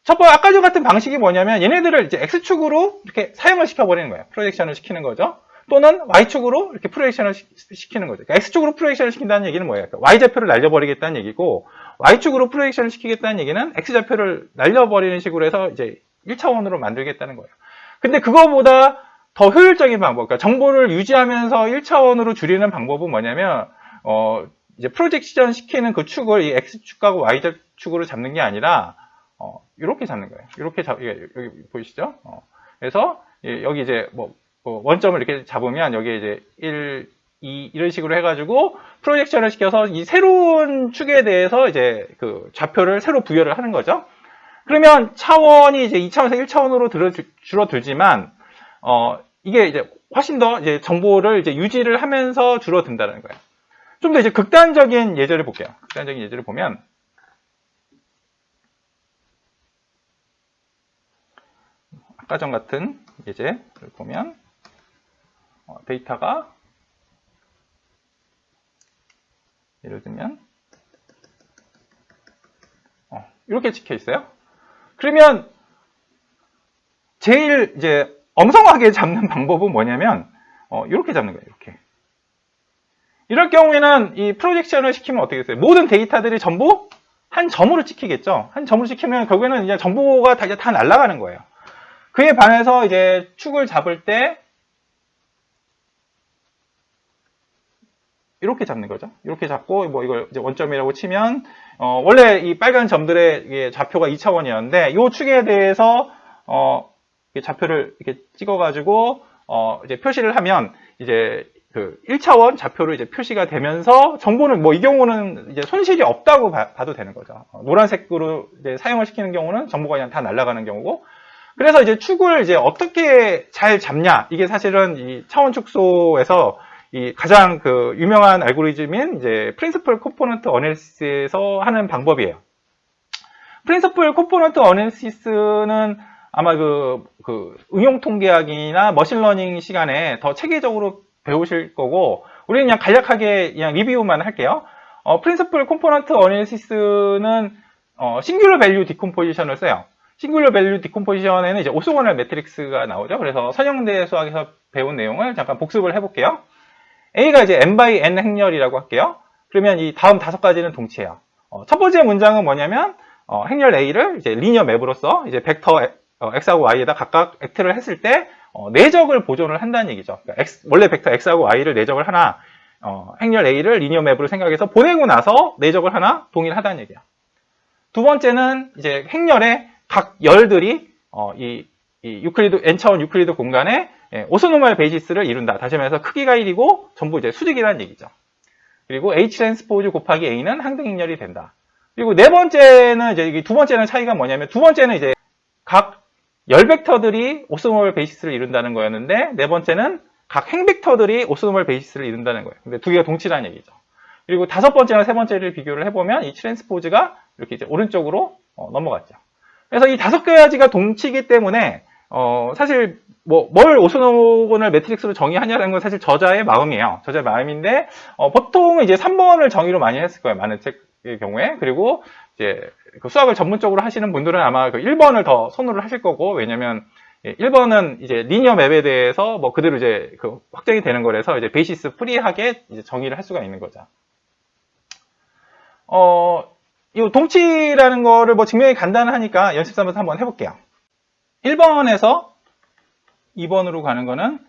첫 번째 아까 전 같은 방식이 뭐냐면, 얘네들을 이제 X축으로 이렇게 사용을 시켜버리는 거예요. 프로젝션을 시키는 거죠. 또는 Y축으로 이렇게 프로젝션을 시키는 거죠. 그러니까 X축으로 프로젝션을 시킨다는 얘기는 뭐예요? 그러니까 Y좌표를 날려버리겠다는 얘기고, Y축으로 프로젝션을 시키겠다는 얘기는 X좌표를 날려버리는 식으로 해서 이제 1차원으로 만들겠다는 거예요. 근데 그거보다 더 효율적인 방법, 그러니까 정보를 유지하면서 1차원으로 줄이는 방법은 뭐냐면, 이제 프로젝션 시키는 그 축을 이 X축하고 Y축으로 잡는 게 아니라, 이렇게 잡는 거예요. 이렇게 여기 보이시죠? 그래서 여기 이제 뭐 원점을 이렇게 잡으면 여기에 이제 1, 2 이런 식으로 해가지고 프로젝션을 시켜서 이 새로운 축에 대해서 이제 그 좌표를 새로 부여를 하는 거죠. 그러면 차원이 이제 2차원에서 1차원으로 줄어들지만 이게 이제 훨씬 더 이제 정보를 이제 유지를 하면서 줄어든다는 거예요. 좀 더 이제 극단적인 예제를 볼게요. 극단적인 예제를 보면, 아까 전 같은 예제를 보면 데이터가 예를 들면 이렇게 찍혀 있어요. 그러면 제일 이제 엉성하게 잡는 방법은 뭐냐면 이렇게 잡는 거예요. 이렇게. 이럴 경우에는 이 프로젝션을 시키면 어떻게 됐어요? 모든 데이터들이 전부 한 점으로 찍히겠죠. 한 점으로 찍히면 결국에는 이제 정보가 다 날아가는 거예요. 그에 반해서 이제 축을 잡을 때 이렇게 잡는 거죠. 이렇게 잡고 뭐 이걸 이제 원점이라고 치면 원래 이 빨간 점들의 좌표가 2차원이었는데 이 축에 대해서 좌표를 이렇게 찍어가지고 이제 표시를 하면 이제 그 1차원 좌표로 이제 표시가 되면서 정보는 뭐 이 경우는 이제 손실이 없다고 봐도 되는 거죠. 노란색으로 이제 사용을 시키는 경우는 정보가 그냥 다 날아가는 경우고, 그래서 이제 축을 이제 어떻게 잘 잡냐, 이게 사실은 이 차원 축소에서 이 가장 그 유명한 알고리즘인 이제 프린시플 컴포넌트 어널리시스에서 하는 방법이에요. 프린시플 컴포넌트 어널리시스는 아마 그 응용 통계학이나 머신러닝 시간에 더 체계적으로 배우실 거고, 우리는 그냥 간략하게 그냥 리뷰만 할게요. 프린시플 컴포넌트 어널리시스는 싱귤러 밸류 디컴포지션을 써요. 싱귤러 밸류 디컴포지션에는 이제 오소고널 매트릭스가 나오죠. 그래서 선형대 수학에서 배운 내용을 잠깐 복습을 해볼게요. A가 이제 n by n 행렬이라고 할게요. 그러면 이 다음 5가지는 동치예요. 첫 번째 문장은 뭐냐면 행렬 A를 이제 리니어 맵으로서 이제 벡터 X하고 Y에다 각각 액트를 했을 때 내적을 보존을 한다는 얘기죠. 그러니까 원래 벡터 X하고 Y를 내적을 하나, 행렬 A를 리니어 맵으로 생각해서 보내고 나서 내적을 하나 동일하다는 얘기야. 두 번째는 이제 행렬의 각 열들이 이 유클리드 n차원 유클리드 공간에 오소노멀 베이시스를 이룬다. 다시 말해서 크기가 1이고 전부 이제 수직이라는 얘기죠. 그리고 H 트랜스포즈 곱하기 A는 항등 행렬이 된다. 그리고 네 번째는 이제 두 번째는 차이가 뭐냐면, 두 번째는 이제 각 열 벡터들이 오소노멀 베이시스를 이룬다는 거였는데, 네 번째는 각 행 벡터들이 오소노멀 베이시스를 이룬다는 거예요. 근데 두 개가 동치라는 얘기죠. 그리고 다섯 번째랑 세 번째를 비교를 해보면 이 트랜스포즈가 이렇게 이제 오른쪽으로 넘어갔죠. 그래서 이 5가지가 동치이기 때문에 사실 뭘 오소노멀 매트릭스로 정의하냐는 건 사실 저자의 마음이에요. 저자의 마음인데 보통은 이제 3번을 정의로 많이 했을 거예요. 많은 책의 경우에. 그리고 이제 그 수학을 전문적으로 하시는 분들은 아마 그 1번을 더 선호를 하실 거고, 왜냐면 1번은 이제 리니어 맵에 대해서 그대로 이제 그 확정이 되는 거라서 이제 베이시스 프리하게 이제 정의를 할 수가 있는 거죠. 이 동치라는 거를 증명이 간단하니까 연습 삼아서 한번 해볼게요. 1번에서 2번으로 가는 거는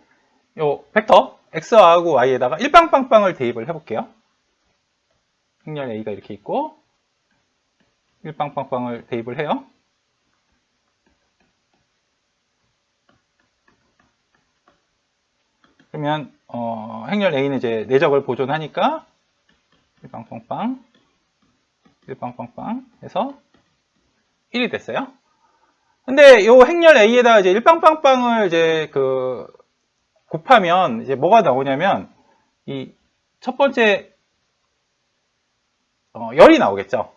요 벡터 X하고 Y에다가 일빵빵빵을 대입을 해볼게요. 행렬 A가 이렇게 있고 일빵빵빵을 대입을 해요. 그러면 행렬 A는 이제 내적을 보존하니까 일빵빵빵 일빵빵빵 해서 1이 됐어요. 근데 이 행렬 A에다가 이제 일빵빵빵을 이제 곱하면 이제 뭐가 나오냐면 이 첫 번째 열이 나오겠죠.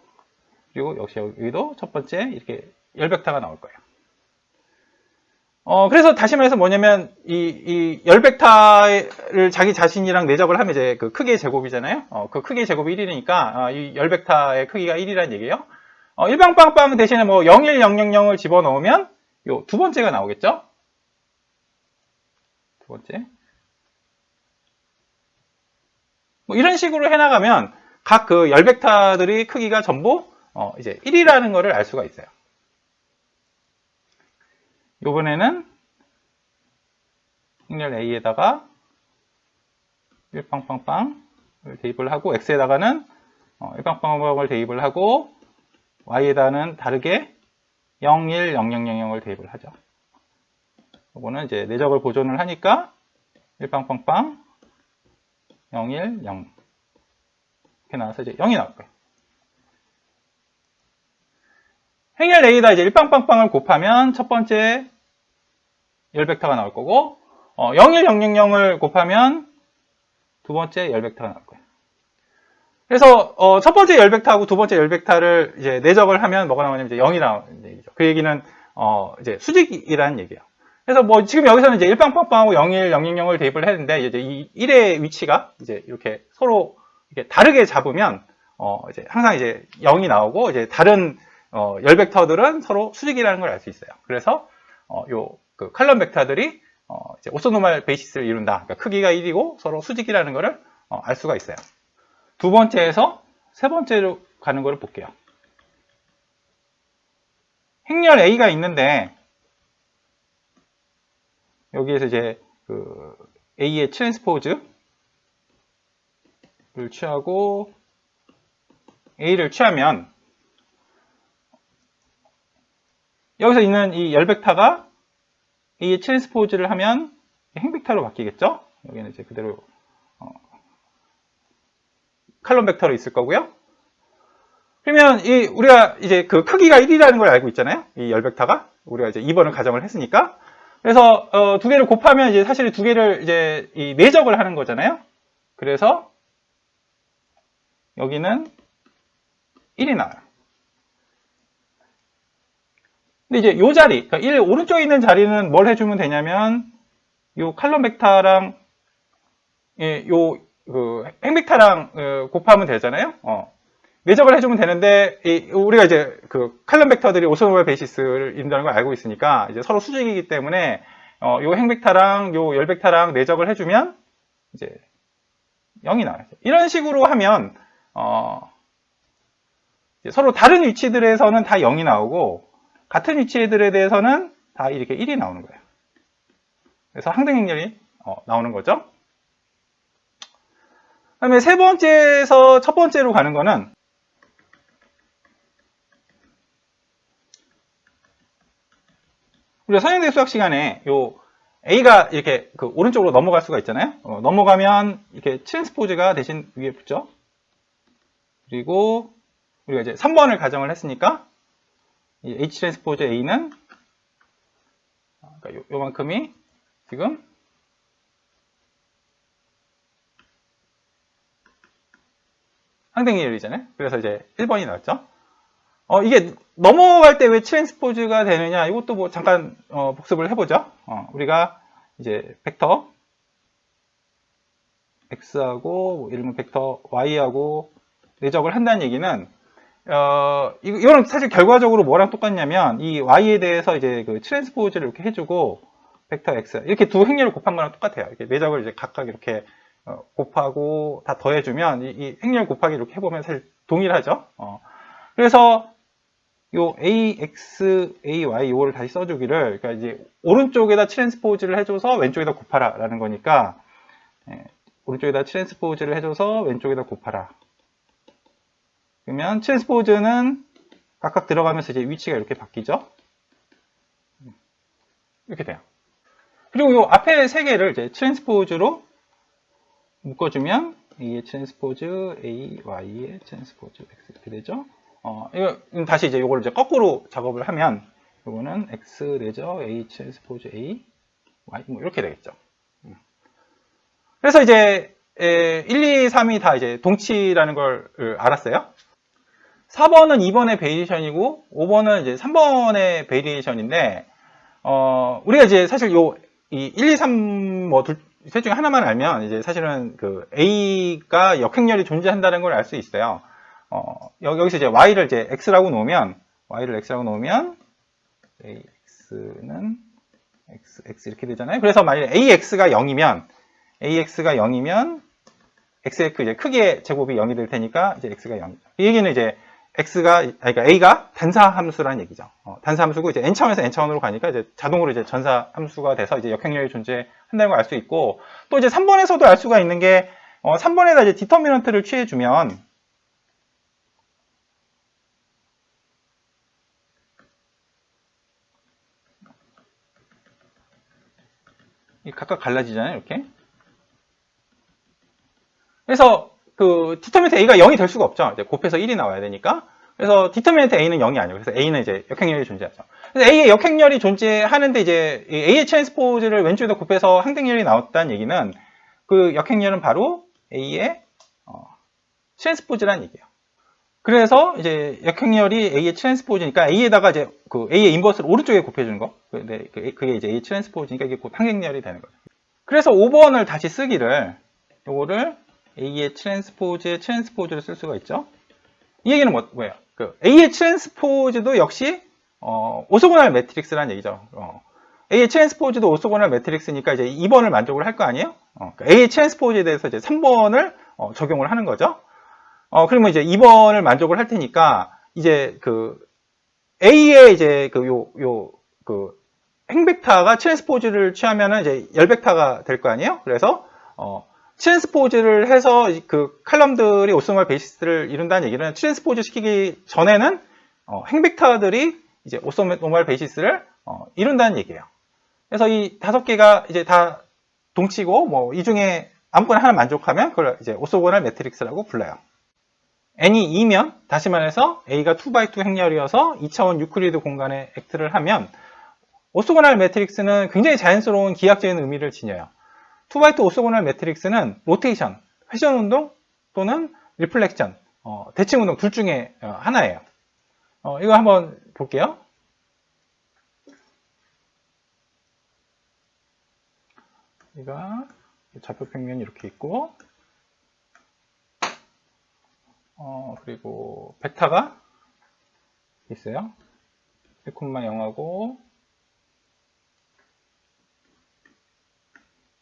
그리고 역시 여기도 첫 번째 이렇게 열 벡터가 나올 거예요. 그래서 다시 말해서 뭐냐면 이 열 벡터를 자기 자신이랑 내적을 하면 이제 그 크기의 제곱이잖아요. 그 크기의 제곱이 1이니까 이 열 벡터의 크기가 1이라는 얘기예요. 일방빵빵 대신에 01000을 집어넣으면 요 두 번째가 나오겠죠? 두 번째. 이런 식으로 해나가면 각 그 열 벡터들의 크기가 전부 이제 1이라는 거를 알 수가 있어요. 요번에는 행렬 A에다가 일빵빵빵을 대입을 하고, X에다가는 일빵빵빵을 대입을 하고, Y에다는 다르게 01000을 대입을 하죠. 요거는 이제 내적을 보존을 하니까 일빵빵빵 010 이렇게 나와서 이제 0이 나올 거예요. 행렬 A에다 이제 일빵빵빵을 곱하면 첫 번째 열 벡터가 나올 거고, 01000을 곱하면 두 번째 열 벡터가 나올 거예요. 그래서 첫 번째 열 벡터하고 두 번째 열 벡터를 이제 내적을 하면 뭐가 나오냐면 이제 0이 나오는 얘기죠. 그 얘기는 이제 수직이라는 얘기예요. 그래서 지금 여기서는 이제 일빵빵빵하고 01000을 대입을 했는데, 이제 이 1의 위치가 이제 이렇게 서로 이렇게 다르게 잡으면 이제 항상 이제 0이 나오고, 이제 다른 열 벡터들은 서로 수직이라는 걸 알 수 있어요. 그래서 그 칼럼 벡터들이 이제 오소노멀 베이시스를 이룬다. 그러니까 크기가 1이고 서로 수직이라는 것을 알 수가 있어요. 두 번째에서 세 번째로 가는 거를 볼게요. 행렬 A가 있는데 여기에서 이제 그 A의 트랜스포즈를 취하고 A를 취하면 여기서 있는 이 열 벡터가 A의 트랜스포즈를 하면 행 벡터로 바뀌겠죠? 여기는 이제 그대로 칼럼 벡터로 있을 거고요. 그러면 우리가 이제 그 크기가 1이라는 걸 알고 있잖아요. 이 열 벡터가 우리가 이제 2번을 가정을 했으니까. 그래서 두 개를 곱하면 이제 사실 두 개를 이제 이 내적을 하는 거잖아요. 그래서 여기는 1이 나와요. 근데 이제 요 자리, 그러니까 1 오른쪽에 있는 자리는 뭘 해주면 되냐면 요 칼럼 벡터랑 그 행벡터랑 곱하면 되잖아요. 내적을 해주면 되는데 우리가 이제 그 칼럼 벡터들이 오소노멀 베이시스를 이룬다는 걸 알고 있으니까 이제 서로 수직이기 때문에 요 행벡터랑 요 열벡터랑 내적을 해주면 이제 0이 나와요. 이런 식으로 하면 서로 다른 위치들에서는 다 0이 나오고 같은 위치들에 대해서는 다 이렇게 1이 나오는 거예요. 그래서 항등행렬이 나오는 거죠. 그 다음에 세 번째에서 첫 번째로 가는 거는 우리가 선행대 수학 시간에 요 A가 이렇게 그 오른쪽으로 넘어갈 수가 있잖아요. 넘어가면 이렇게 트랜스포즈가 대신 위에 붙죠. 그리고 우리가 이제 3번을 가정을 했으니까 이 H 트랜스포즈 A는 그러니까 요만큼이 지금 항등행렬이잖아요. 그래서 이제 1번이 나왔죠. 이게 넘어갈 때 왜 트랜스포즈가 되느냐, 이것도 뭐 잠깐 복습을 해보죠. 우리가 이제 벡터 x하고 이런 벡터 y하고 내적을 한다는 얘기는 이거는 사실 결과적으로 뭐랑 똑같냐면 이 y에 대해서 이제 그 트랜스포즈를 이렇게 해주고 벡터 x 이렇게 두 행렬을 곱한 거랑 똑같아요. 이렇게 내적을 이제 각각 이렇게 곱하고 다 더해주면 이 행렬 곱하기 이렇게 해보면 사실 동일하죠. 그래서 요 ax, ay 요거를 다시 써주기를 그러니까 이제 오른쪽에다 트랜스포즈를 해줘서 왼쪽에다 곱하라 라는 거니까 오른쪽에다 트랜스포즈를 해줘서 왼쪽에다 곱하라. 그러면 트랜스포즈는 각각 들어가면서 이제 위치가 이렇게 바뀌죠. 이렇게 돼요. 그리고 요 앞에 세 개를 이제 트랜스포즈로 묶어주면 A의 트랜스포즈 A, Y의 트랜스포즈 X 이렇게 되죠. 이거 다시 이제 요걸 이제 거꾸로 작업을 하면 요거는 X 내죠. A 트랜스포즈 A, Y 뭐 이렇게 되겠죠. 그래서 이제 1, 2, 3이 다 이제 동치라는 걸 알았어요. 4번은 2번의 베리에이션이고 5번은 이제 3번의 베리에이션인데 우리가 이제 사실 이 1, 2, 3 뭐 셋 중에 하나만 알면 이제 사실은 그 A가 역행렬이 존재한다는 걸 알 수 있어요. 여기서 이제 Y를 이제 X라고 놓으면 AX는 X 이렇게 되잖아요. 그래서 만약에 AX가 0이면 X의 그 이제 크기의 제곱이 0이 될 테니까 이제 X가 0이죠. 이 얘기는 이제 그러니까 A가 단사함수라는 얘기죠. 단사함수고 이제 n차원에서 n차원으로 가니까 이제 자동으로 이제 전사함수가 돼서 이제 역행렬이 존재한다는 걸 알 수 있고 또 이제 3번에서도 알 수가 있는 게 3번에다 이제 디터미넌트를 취해주면 각각 갈라지잖아요, 이렇게. 그래서 그 디터미넌트 A가 0이 될 수가 없죠. 이제 곱해서 1이 나와야 되니까. 그래서 디터미넌트 A는 0이 아니에요. 그래서 A는 이제 역행렬이 존재하죠. 그래서 A의 역행렬이 존재하는데 이제 A의 트랜스포즈를 왼쪽에다 곱해서 항등렬이 나왔다는 얘기는 그 역행렬은 바로 A의 트랜스포즈라는 얘기예요. 그래서 이제 역행렬이 A의 트랜스포즈니까 A에다가 이제 그 A의 인버스를 오른쪽에 곱해주는 거. 그게 이제 A의 트랜스포즈니까 이게 곧 항등렬이 되는 거죠. 그래서 5번을 다시 쓰기를 요거를 A의 트랜스포즈의 트랜스포즈를 쓸 수가 있죠. 이 얘기는 뭐예요? 그 A의 트랜스포즈도 역시 오소고날 매트릭스라는 얘기죠. A의 트랜스포즈도 오소고날 매트릭스니까 이제 2번을 만족을 할 거 아니에요? 그러니까 A의 트랜스포즈에 대해서 이제 3번을 적용을 하는 거죠. 그러면 이제 2번을 만족을 할 테니까 이제 그 A의 이제 그 행벡터가 트랜스포즈를 취하면은 이제 열벡터가 될 거 아니에요? 그래서 트랜스포즈를 해서 그 칼럼들이 오소노멀 베이시스를 이룬다는 얘기는 트랜스포즈 시키기 전에는 행벡터들이 이제 오소노멀 베이시스를 이룬다는 얘기예요. 그래서 이 5개가 이제 다 동치고 뭐 이 중에 아무거나 하나 만족하면 그걸 이제 오소고널 매트릭스라고 불러요. n이 2면, 다시 말해서 a가 2x2 행렬이어서 2차원 유클리드 공간에 액트를 하면 오소고날 매트릭스는 굉장히 자연스러운 기하학적인 의미를 지녀요. 2x2 오소고날 매트릭스는 로테이션, 회전 운동 또는 리플렉션, 대칭 운동 둘 중에 하나예요. 이거 한번 볼게요. 여기가 좌표 평면이 이렇게 있고, 그리고 벡터가 있어요. 1,0하고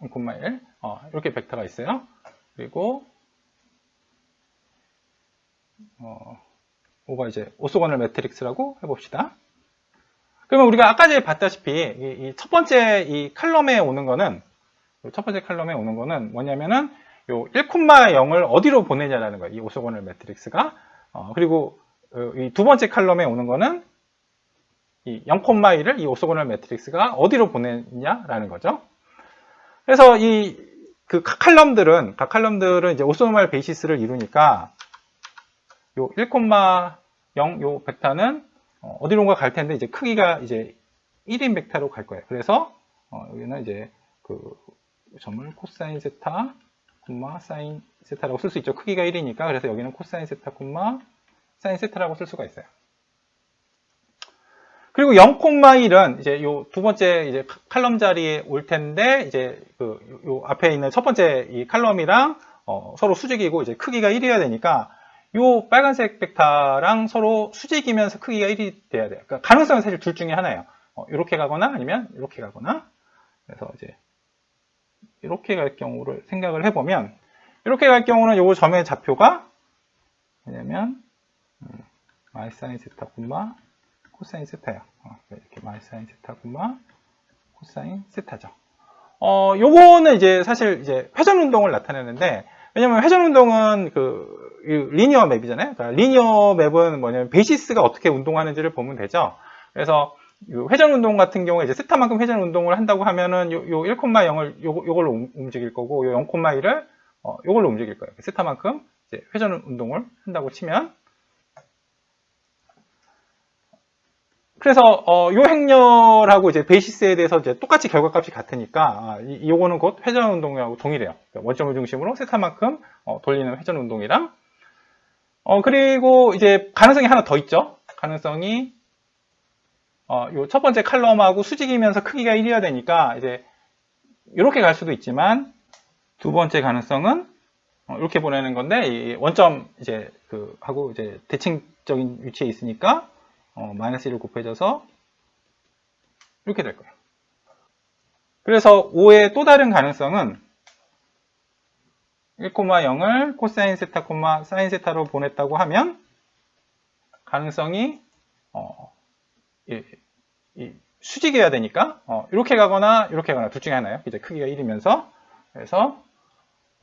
0,1 이렇게 벡터가 있어요. 그리고 뭐가 이제 오소고널 매트릭스라고 해봅시다. 그러면 우리가 아까 전에 봤다시피 이 첫 번째 이 칼럼에 오는 거는 뭐냐면은 요 1,0을 어디로 보내냐라는 거예요. 이 오소고널 매트릭스가. 그리고 이 두 번째 칼럼에 오는 거는 이 0,1을 이 오소고널 매트릭스가 어디로 보내냐라는 거죠. 그래서 각 칼럼들은 이제 오소노멀 베이시스를 이루니까 요 1,0 요 벡터는 어디론가 갈 텐데 이제 크기가 이제 1인 벡터로 갈 거예요. 그래서 여기는 이제 그 점을 코사인 세타, 사인 세타라고 쓸 수 있죠. 크기가 1이니까. 그래서 여기는 코사인 세타, 사인 세타라고 쓸 수가 있어요. 그리고 0,1은 이제 요 두 번째 이제 칼럼 자리에 올 텐데 이제 요 앞에 있는 첫 번째 이 칼럼이랑 서로 수직이고 이제 크기가 1이어야 되니까 요 빨간색 벡터랑 서로 수직이면서 크기가 1이 돼야 돼요. 그러니까 가능성은 사실 둘 중에 하나예요. 이렇게 가거나 아니면 이렇게 가거나. 그래서 이제 이렇게 갈 경우를 생각을 해보면 이렇게 갈 경우는 요 점의 좌표가 뭐냐면 마이사인 세타, 코사인 세타예요. 이렇게 마이사인 세타, 코사인 세타죠. 요거는 이제 사실 이제 회전 운동을 나타내는데, 왜냐면 회전 운동은 리니어 맵이잖아요. 그러니까 리니어 맵은 뭐냐면 베이시스가 어떻게 운동하는지를 보면 되죠. 그래서 회전 운동 같은 경우에 이제 세타만큼 회전 운동을 한다고 하면은 요 1,0을 요걸로 움직일 거고, 요 0,1을 요걸로 움직일 거예요. 세타만큼 이제 회전 운동을 한다고 치면. 그래서 요 행렬하고 이제 베이시스에 대해서 이제 똑같이 결과값이 같으니까 요거는 곧 회전 운동하고 동일해요. 원점을 중심으로 세타만큼 돌리는 회전 운동이랑 그리고 이제 가능성이 하나 더 있죠. 가능성이 요 첫 번째 칼럼하고 수직이면서 크기가 1이어야 되니까 이제 이렇게 갈 수도 있지만 두 번째 가능성은 이렇게 보내는 건데 이 원점 이제 하고 이제 대칭적인 위치에 있으니까 마이너스 1을 곱해져서 이렇게 될 거예요. 그래서 5의 또 다른 가능성은 1,0을 코사인 세타, 사인 세타로 보냈다고 하면 가능성이 수직이어야 되니까 이렇게 가거나 이렇게 가거나 둘 중에 하나예요. 이제 크기가 1이면서. 그래서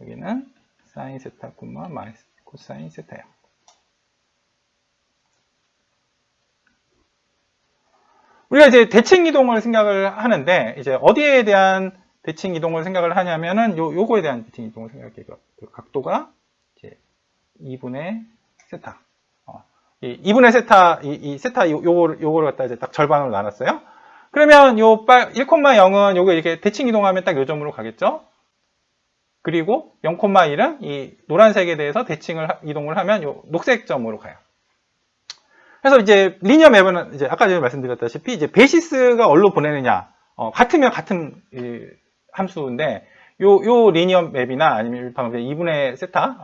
여기는 사인 세타, 마이너스 코사인 세타예요. 우리가 이제 대칭 이동을 생각을 하는데, 이제 어디에 대한 대칭 이동을 생각을 하냐면은 요거에 대한 대칭 이동을 생각해요. 각도가 이제 2분의 세타. 2분의 세타, 이 세타 요거를 갖다 이제 딱 절반으로 나눴어요. 그러면 요 1,0은 요거 이렇게 대칭 이동하면 딱 요 점으로 가겠죠? 그리고 0,1은 이 노란색에 대해서 대칭을 이동을 하면 요 녹색 점으로 가요. 그래서 이제 리니어 맵은 이제 아까 전에 말씀드렸다시피 이제 베이시스가 어디로 보내느냐 같으면 같은 함수인데 요 리니어 맵이나 아니면 방금 2분의 세타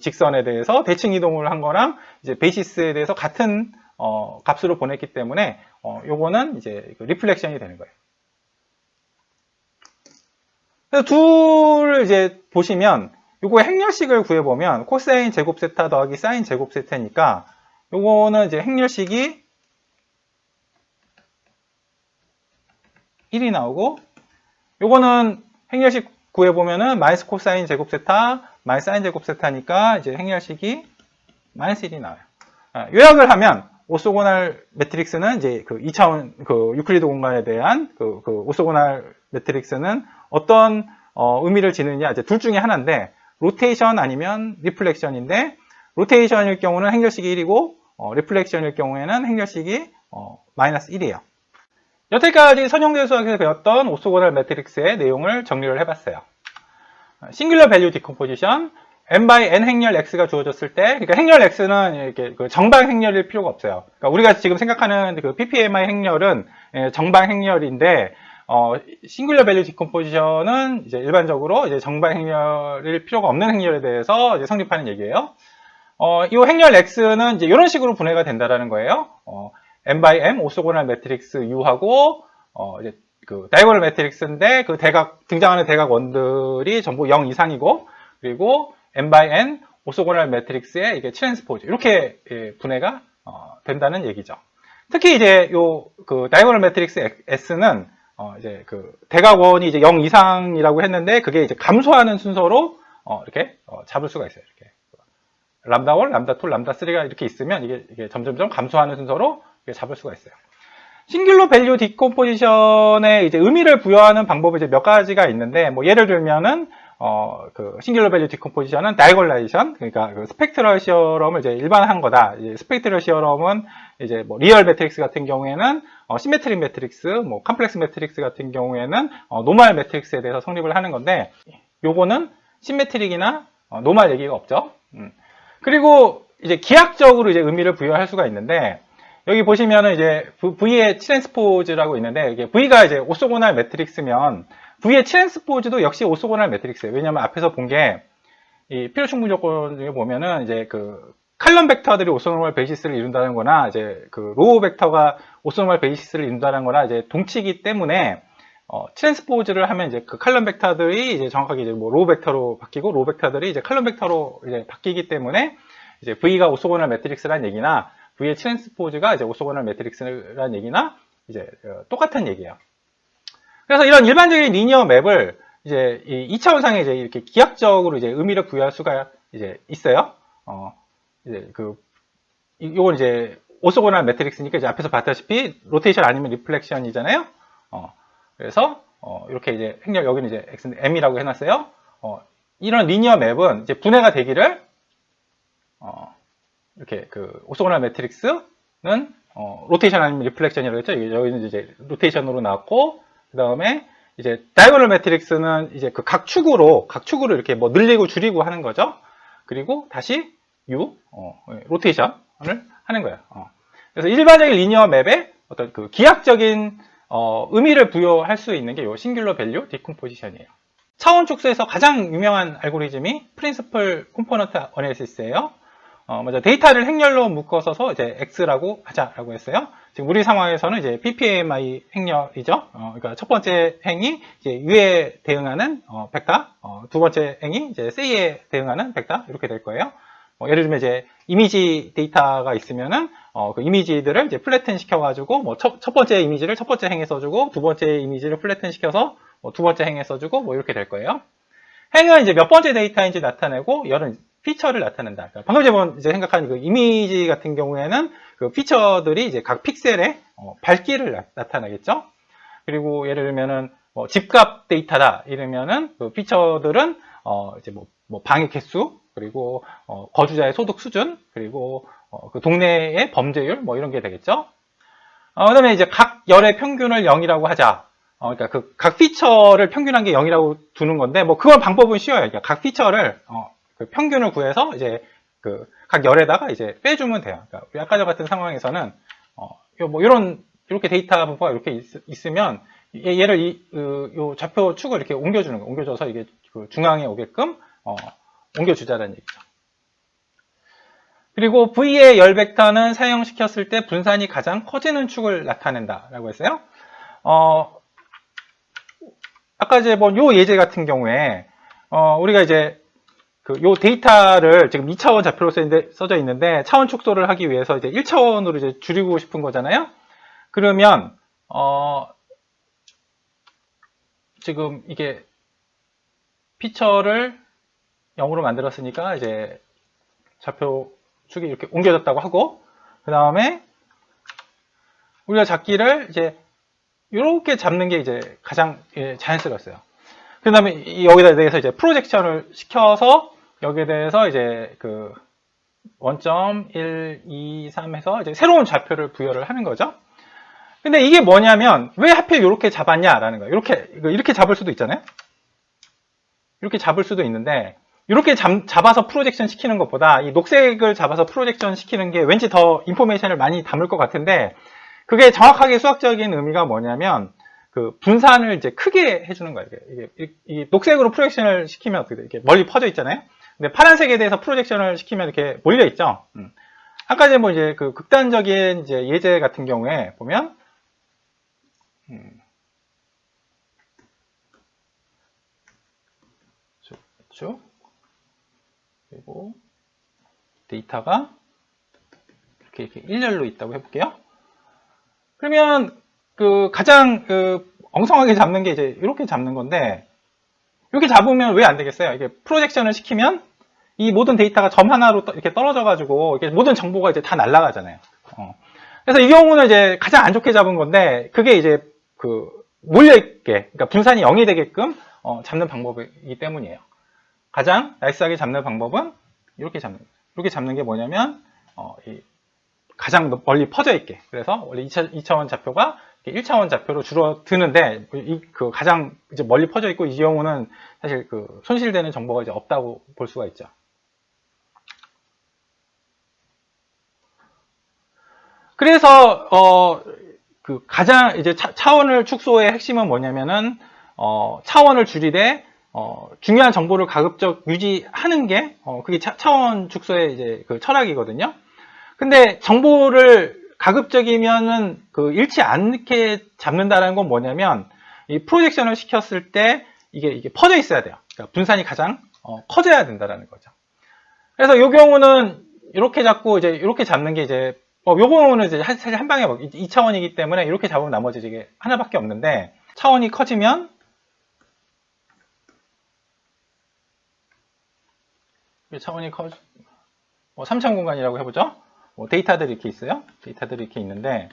직선에 대해서 대칭 이동을 한 거랑 이제 베이시스에 대해서 같은 값으로 보냈기 때문에 요거는 이제 리플렉션이 되는 거예요. 그래서 둘을 이제 보시면 요거의 행렬식을 구해보면 코사인 제곱 세타 더하기 사인 제곱 세타니까 요거는 이제 행렬식이 1이 나오고, 요거는 행렬식 구해보면은 마이너스 코사인 제곱 세타, 마이너스 사인 제곱 세타니까 이제 행렬식이 마이너스 1이 나와요. 요약을 하면, 오소고날 매트릭스는 이제 2차원 유클리드 공간에 대한 오소고날 매트릭스는 어떤 의미를 지느냐, 이제 둘 중에 하나인데, 로테이션 아니면 리플렉션인데, 로테이션일 경우는 행렬식이 1이고 리플렉션일 경우에는 행렬식이 마이너스 1이에요. 여태까지 선형대 수학에서 배웠던 오소고널 매트릭스의 내용을 정리를 해봤어요. 싱귤러 밸류 디컴포지션, n by n 행렬 x가 주어졌을 때, 그러니까 행렬 x는 이렇게 그 정방 행렬일 필요가 없어요. 그러니까 우리가 지금 생각하는 그 ppmi 행렬은 정방 행렬인데, 싱귤러 밸류 디컴포지션은 이제 일반적으로 이제 정방 행렬일 필요가 없는 행렬에 대해서 이제 성립하는 얘기예요. 이 행렬 x는 이제 이런 식으로 분해가 된다라는 거예요. n by m 오소고널 매트릭스 U하고 이제 그 다이고널 매트릭스인데 그 대각 등장하는 대각 원들이 전부 0 이상이고 그리고 n by n 오소고널 매트릭스의 이게 트랜스포즈 이렇게 분해가 된다는 얘기죠. 특히 이제 요 그 다이고널 매트릭스 S는 이제 그 대각원이 이제 0 이상이라고 했는데 그게 이제 감소하는 순서로 이렇게 잡을 수가 있어요. 이렇게 람다 1, 람다 2, 람다 3가 이렇게 있으면 이게 점점점 감소하는 순서로 잡을 수가 있어요. 싱귤러 밸류 디컴포지션에 이제 의미를 부여하는 방법이 이제 몇 가지가 있는데, 뭐 예를 들면은 그 싱귤러 밸류 디컴포지션은 다이골라이션, 그러니까 그 스펙트럴 시어럼을 이제 일반화한 거다. 이제 스펙트럴 시어럼은 이제 뭐 리얼 매트릭스 같은 경우에는 시메트릭 매트릭스, 뭐 컴플렉스 매트릭스 같은 경우에는 노멀 매트릭스에 대해서 성립을 하는 건데, 요거는 시메트릭이나 노멀 얘기가 없죠. 그리고 이제 기하학적으로 이제 의미를 부여할 수가 있는데. 여기 보시면은 이제 V의 트랜스포즈라고 있는데 이게 V가 이제 오소고널 매트릭스면 V의 트랜스포즈도 역시 오소고널 매트릭스예요. 왜냐하면 앞에서 본 게 이 필요 충분 조건 중에 보면은 이제 그 칼럼 벡터들이 오소노멀 베이시스를 이룬다는 거나 이제 그 로우 벡터가 오소노멀 베이시스를 이룬다는 거나 이제 동치기 때문에 트랜스포즈를 하면 이제 그 칼럼 벡터들이 이제 정확하게 이제 뭐 로우 벡터로 바뀌고 로우 벡터들이 이제 칼럼 벡터로 이제 바뀌기 때문에 이제 V가 오소고널 매트릭스라는 얘기나 V의 트랜스포즈가 이제 오소고널 매트릭스라는 얘기나 이제 똑같은 얘기예요. 그래서 이런 일반적인 리니어 맵을 이제 이 2차원상에 이제 이렇게 기하학적으로 이제 의미를 부여할 수가 이제 있어요. 이제 요건 이제 오소고널 매트릭스니까 이제 앞에서 봤다시피 로테이션 아니면 리플렉션이잖아요. 그래서 이렇게 이제 행렬 여기는 이제 M이라고 해놨어요. 이런 리니어 맵은 이제 분해가 되기를 이렇게 그 오소고널 매트릭스는 로테이션 아니면 리플렉션이라고 했죠. 여기는 이제 로테이션으로 나왔고 그 다음에 이제 다이고널 매트릭스는 이제 그 각 축으로 이렇게 뭐 늘리고 줄이고 하는 거죠. 그리고 다시 로테이션을 하는 거예요. 그래서 일반적인 리니어 맵에 어떤 그 기하학적인 의미를 부여할 수 있는 게 이 싱귤러 밸류 디컴포지션이에요. 차원 축소에서 가장 유명한 알고리즘이 프린시플 컴포넌트 어널리시스예요. 먼저 데이터를 행렬로 묶어서 이제 X라고 하자라고 했어요. 지금 우리 상황에서는 이제 ppmi 행렬이죠. 그러니까 첫 번째 행이 이제 U에 대응하는 벡터, 두 번째 행이 이제 C에 대응하는 벡터 이렇게 될 거예요. 예를 들면 이제 이미지 데이터가 있으면은 그 이미지들을 이제 플래튼 시켜가지고 뭐 첫 번째 이미지를 첫 번째 행에 써주고 두 번째 이미지를 플래튼 시켜서 두 번째 행에 써주고 뭐 이렇게 될 거예요. 행은 이제 몇 번째 데이터인지 나타내고 열은 피처를 나타낸다. 그러니까 방금 전에 이제 생각한 그 이미지 같은 경우에는 그 피처들이 이제 각 픽셀의 밝기를 나타내겠죠. 그리고 예를 들면은 뭐 집값 데이터다 이러면은 그 피처들은 이제 뭐 방의 개수 그리고 거주자의 소득 수준 그리고 그 동네의 범죄율 뭐 이런 게 되겠죠. 그다음에 이제 각 열의 평균을 0이라고 하자. 그러니까 그 각 피처를 평균한 게 0이라고 두는 건데 뭐 그건 방법은 쉬워요. 그러니까 각 피처를 그 평균을 구해서 이제 그 각 열에다가 이제 빼주면 돼요. 그러니까 우리 아까 전 같은 상황에서는 뭐 이렇게 데이터 분포가 이렇게 있으면 얘를 요 좌표 축을 이렇게 옮겨주는 거예요. 옮겨줘서 이게 그 중앙에 오게끔 옮겨주자는 얘기죠. 그리고 V의 열 벡터는 사용시켰을 때 분산이 가장 커지는 축을 나타낸다라고 했어요. 아까 이제 본 요 예제 같은 경우에 우리가 이제 요 데이터를 지금 2차원 좌표로 써져 있는데 차원 축소를 하기 위해서 이제 1차원으로 이제 줄이고 싶은 거잖아요. 그러면 지금 이게 피처를 0으로 만들었으니까 이제 좌표 축이 이렇게 옮겨졌다고 하고 그 다음에 우리가 잡기를 이제 이렇게 잡는 게 이제 가장 자연스러웠어요. 그 다음에 여기다 대해서 이제 프로젝션을 시켜서 여기에 대해서 이제 그 1.123 해서 이제 새로운 좌표를 부여를 하는 거죠. 근데 이게 뭐냐면 왜 하필 이렇게 잡았냐라는 거예요. 이렇게 잡을 수도 있잖아요. 이렇게 잡을 수도 있는데 이렇게 잡아서 프로젝션 시키는 것보다 이 녹색을 잡아서 프로젝션 시키는 게 왠지 더 인포메이션을 많이 담을 것 같은데 그게 정확하게 수학적인 의미가 뭐냐면 그 분산을 이제 크게 해주는 거예요. 이게 녹색으로 프로젝션을 시키면 어떻게 돼요? 이렇게 멀리 퍼져 있잖아요. 근데 파란색에 대해서 프로젝션을 시키면 이렇게 몰려 있죠. 아까 이제 뭐 이제 그 극단적인 이제 예제 같은 경우에 보면 쭉 그리고 데이터가 이렇게 일렬로 있다고 해볼게요. 그러면 그 가장 엉성하게 잡는 게 이제 이렇게 잡는 건데 이렇게 잡으면 왜 안 되겠어요? 이게 프로젝션을 시키면 이 모든 데이터가 점 하나로 이렇게 떨어져 가지고 모든 정보가 이제 다 날아가잖아요. 그래서 이 경우는 이제 가장 안 좋게 잡은 건데 그게 이제 그 몰려있게 그러니까 분산이 0이 되게끔 잡는 방법이기 때문이에요. 가장 나이스하게 잡는 방법은 이렇게 잡는 게 뭐냐면 가장 멀리 퍼져 있게. 그래서 원래 2차원 좌표가 1차원 좌표로 줄어드는데 그 가장 이제 멀리 퍼져 있고 이 경우는 사실 그 손실되는 정보가 이제 없다고 볼 수가 있죠. 그래서 그 가장 이제 차원을 축소의 핵심은 뭐냐면은 차원을 줄이되 중요한 정보를 가급적 유지하는 게 그게 차원 축소의 이제 그 철학이거든요. 근데 정보를 가급적이면은 그 잃지 않게 잡는다는 건 뭐냐면 이 프로젝션을 시켰을 때 이게 퍼져 있어야 돼요. 그러니까 분산이 가장 커져야 된다는 거죠. 그래서 이 경우는 이렇게 잡고 이제 이렇게 잡는 게 이제 요 경우는 이제 사실 한 방에 2차원이기 때문에 이렇게 잡으면 나머지 이게 하나밖에 없는데 차원이 커지면 차원이 커지 3차원 공간이라고 해보죠. 데이터들이 이렇게 있어요. 데이터들이 이렇게 있는데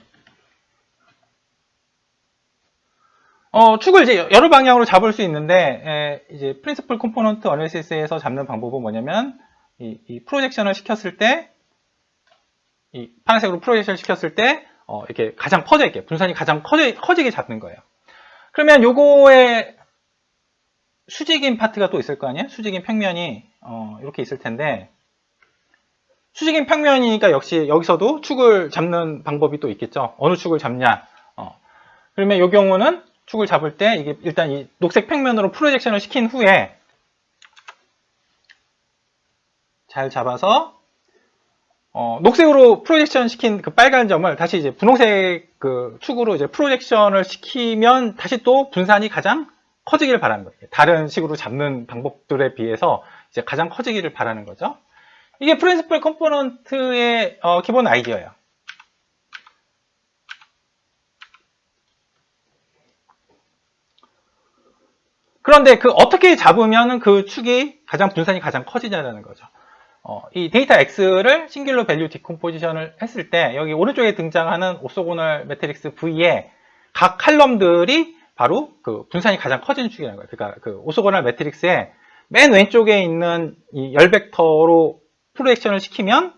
축을 이제 여러 방향으로 잡을 수 있는데 이제 프린시플 컴포넌트 어널리시스에서 잡는 방법은 뭐냐면 이 프로젝션을 시켰을 때 이 파란색으로 프로젝션을 시켰을 때 이렇게 가장 퍼져 있게 분산이 가장 커지게 잡는 거예요. 그러면 요거에 수직인 파트가 또 있을 거 아니에요? 수직인 평면이 이렇게 있을 텐데 수직인 평면이니까 역시 여기서도 축을 잡는 방법이 또 있겠죠. 어느 축을 잡냐. 그러면 이 경우는 축을 잡을 때 이게 일단 이 녹색 평면으로 프로젝션을 시킨 후에 잘 잡아서 녹색으로 프로젝션 시킨 그 빨간 점을 다시 이제 분홍색 그 축으로 이제 프로젝션을 시키면 다시 또 분산이 가장 커지기를 바라는 거예요. 다른 식으로 잡는 방법들에 비해서 이제 가장 커지기를 바라는 거죠. 이게 프린시플 컴포넌트의 기본 아이디어예요. 그런데 그 어떻게 잡으면 그 축이 분산이 가장 커지냐는 거죠. 이 데이터 X를 싱귤러 밸류 디컴포지션을 했을 때 여기 오른쪽에 등장하는 오소고널 매트릭스 V의 각 칼럼들이 바로 그 분산이 가장 커지는 축이라는 거예요. 그러니까 그 오소고널 매트릭스의 맨 왼쪽에 있는 이 열 벡터로 프로젝션을 시키면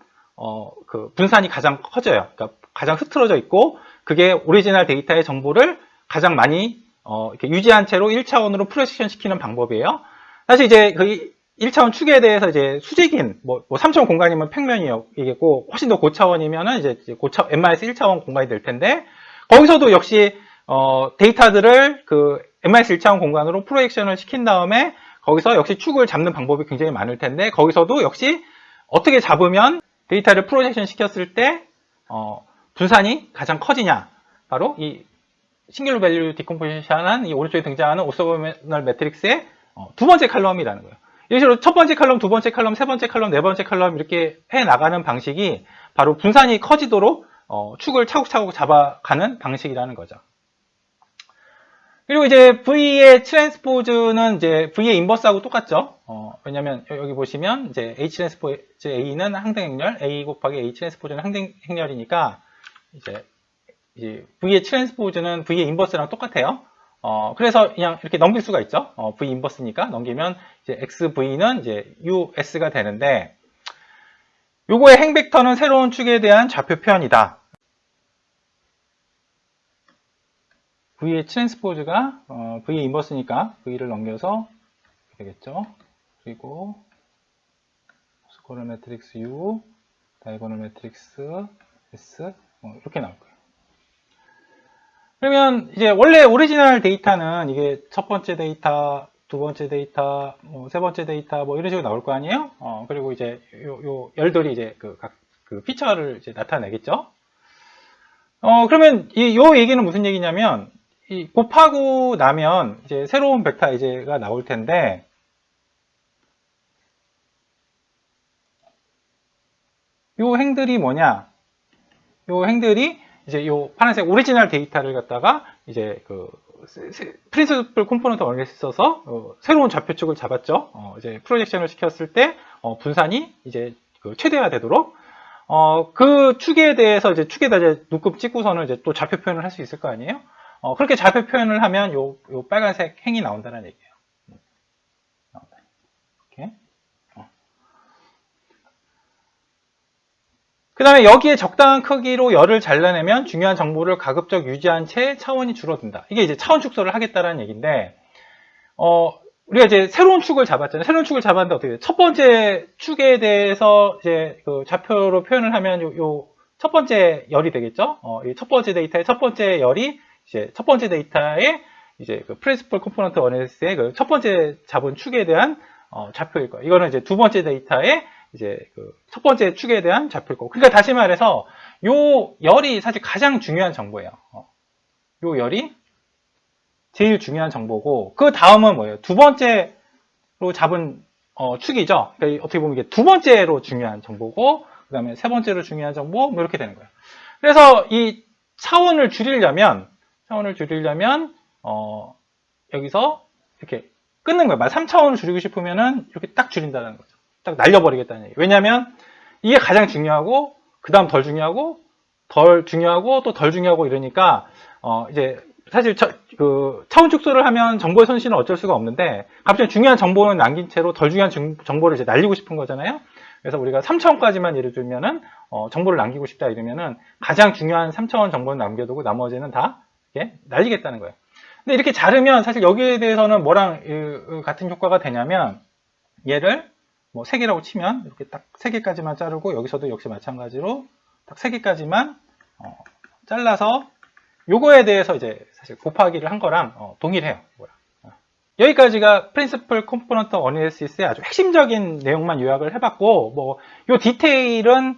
그 분산이 가장 커져요. 그러니까 가장 흐트러져 있고 그게 오리지널 데이터의 정보를 가장 많이 이렇게 유지한 채로 1차원으로 프로젝션 시키는 방법이에요. 사실 이제 그 1차원 축에 대해서 이제 수직인, 3차원 공간이면 평면이겠고, 훨씬 더 고차원이면은 이제 n-1차원 공간이 될 텐데, 거기서도 역시, 데이터들을 그 n-1차원 공간으로 프로젝션을 시킨 다음에, 거기서 역시 축을 잡는 방법이 굉장히 많을 텐데, 거기서도 역시 어떻게 잡으면 데이터를 프로젝션 시켰을 때, 분산이 가장 커지냐. 바로 이 싱귤러 밸류 디컴포지션한 이 오른쪽에 등장하는 오소고널 매트릭스의 두 번째 칼럼이라는 거예요. 이런 식으로 첫 번째 칼럼, 두 번째 칼럼, 세 번째 칼럼, 네 번째 칼럼 이렇게 해 나가는 방식이 바로 분산이 커지도록 축을 차곡차곡 잡아가는 방식이라는 거죠. 그리고 이제 V의 트랜스포즈는 이제 V의 인버스하고 똑같죠. 왜냐면 여기 보시면 이제 H 트랜스포즈 A는 항등 행렬, A 곱하기 A 트랜스포즈는 항등 행렬이니까 이제 V의 트랜스포즈는 V의 인버스랑 똑같아요. 그래서 그냥 이렇게 넘길 수가 있죠. V 인버스니까 넘기면 이제 XV는 이제 US가 되는데, 요거의 행 벡터는 새로운 축에 대한 좌표 표현이다. V의 트랜스포즈가 V의 인버스니까 V를 넘겨서 되겠죠. 그리고 스코어 매트릭스 U, 다이고널 매트릭스 S 이렇게 나올 거예요. 그러면 이제 원래 오리지널 데이터는 이게 첫 번째 데이터, 두 번째 데이터, 세 번째 데이터 이런 식으로 나올 거 아니에요? 그리고 이제 요 열들이 이제 그 피처를 이제 나타내겠죠. 그러면 요 얘기는 무슨 얘기냐면 이 곱하고 나면 이제 새로운 벡터 이제가 나올 텐데 요 행들이 뭐냐? 요 행들이 이제 요 파란색 오리지널 데이터를 갖다가 이제 그 프린시플 컴포넌트 어널리시스 써서 새로운 좌표축을 잡았죠. 이제 프로젝션을 시켰을 때 분산이 이제 그 최대화 되도록 그 축에 대해서 이제 축에다 이제 눈금 찍고서는 이제 또 좌표 표현을 할 수 있을 거 아니에요? 그렇게 좌표 표현을 하면 요 빨간색 행이 나온다는 얘기예요. 이렇게. 그 다음에 여기에 적당한 크기로 열을 잘라내면 중요한 정보를 가급적 유지한 채 차원이 줄어든다. 이게 이제 차원 축소를 하겠다라는 얘기인데, 우리가 이제 새로운 축을 잡았잖아요. 새로운 축을 잡았는데 어떻게 돼요? 첫 번째 축에 대해서 이제 그 좌표로 표현을 하면 요 첫 번째 열이 되겠죠? 이 첫 번째 데이터의 첫 번째 열이 이제 첫 번째 데이터의 이제 그 프린시플 컴포넌트 어널리시스의 그 첫 번째 잡은 축에 대한 좌표일 거예요. 이거는 이제 두 번째 데이터의 이제 그 첫 번째 축에 대한 좌표일 거고. 그러니까 다시 말해서 요 열이 사실 가장 중요한 정보예요. 요 열이 제일 중요한 정보고, 그 다음은 뭐예요? 두 번째로 잡은 축이죠. 그러니까 어떻게 보면 이게 두 번째로 중요한 정보고, 그 다음에 세 번째로 중요한 정보, 이렇게 되는 거예요. 그래서 이 차원을 줄이려면 여기서 이렇게 끊는 거예요. 3차원을 줄이고 싶으면은 이렇게 딱 줄인다는 거죠. 딱 날려버리겠다는 얘기예요. 왜냐하면 이게 가장 중요하고, 그 다음 덜 중요하고, 덜 중요하고, 또 덜 중요하고 이러니까, 이제 사실 차원 축소를 하면 정보의 손실은 어쩔 수가 없는데, 갑자기 중요한 정보는 남긴 채로 덜 중요한 정보를 이제 날리고 싶은 거잖아요. 그래서 우리가 3차원까지만 예를 들면은, 정보를 남기고 싶다 이러면은, 가장 중요한 3차원 정보는 남겨두고 나머지는 다 이렇게 날리겠다는 거예요. 근데 이렇게 자르면 사실 여기에 대해서는 뭐랑 같은 효과가 되냐면, 얘를 뭐 3개라고 치면 이렇게 딱 3개까지만 자르고, 여기서도 역시 마찬가지로 딱 3개까지만 잘라서 요거에 대해서 이제 사실 곱하기를 한 거랑 동일해요. 여기까지가 프린시플 컴포넌트 어널리시스의 아주 핵심적인 내용만 요약을 해봤고, 뭐 요 디테일은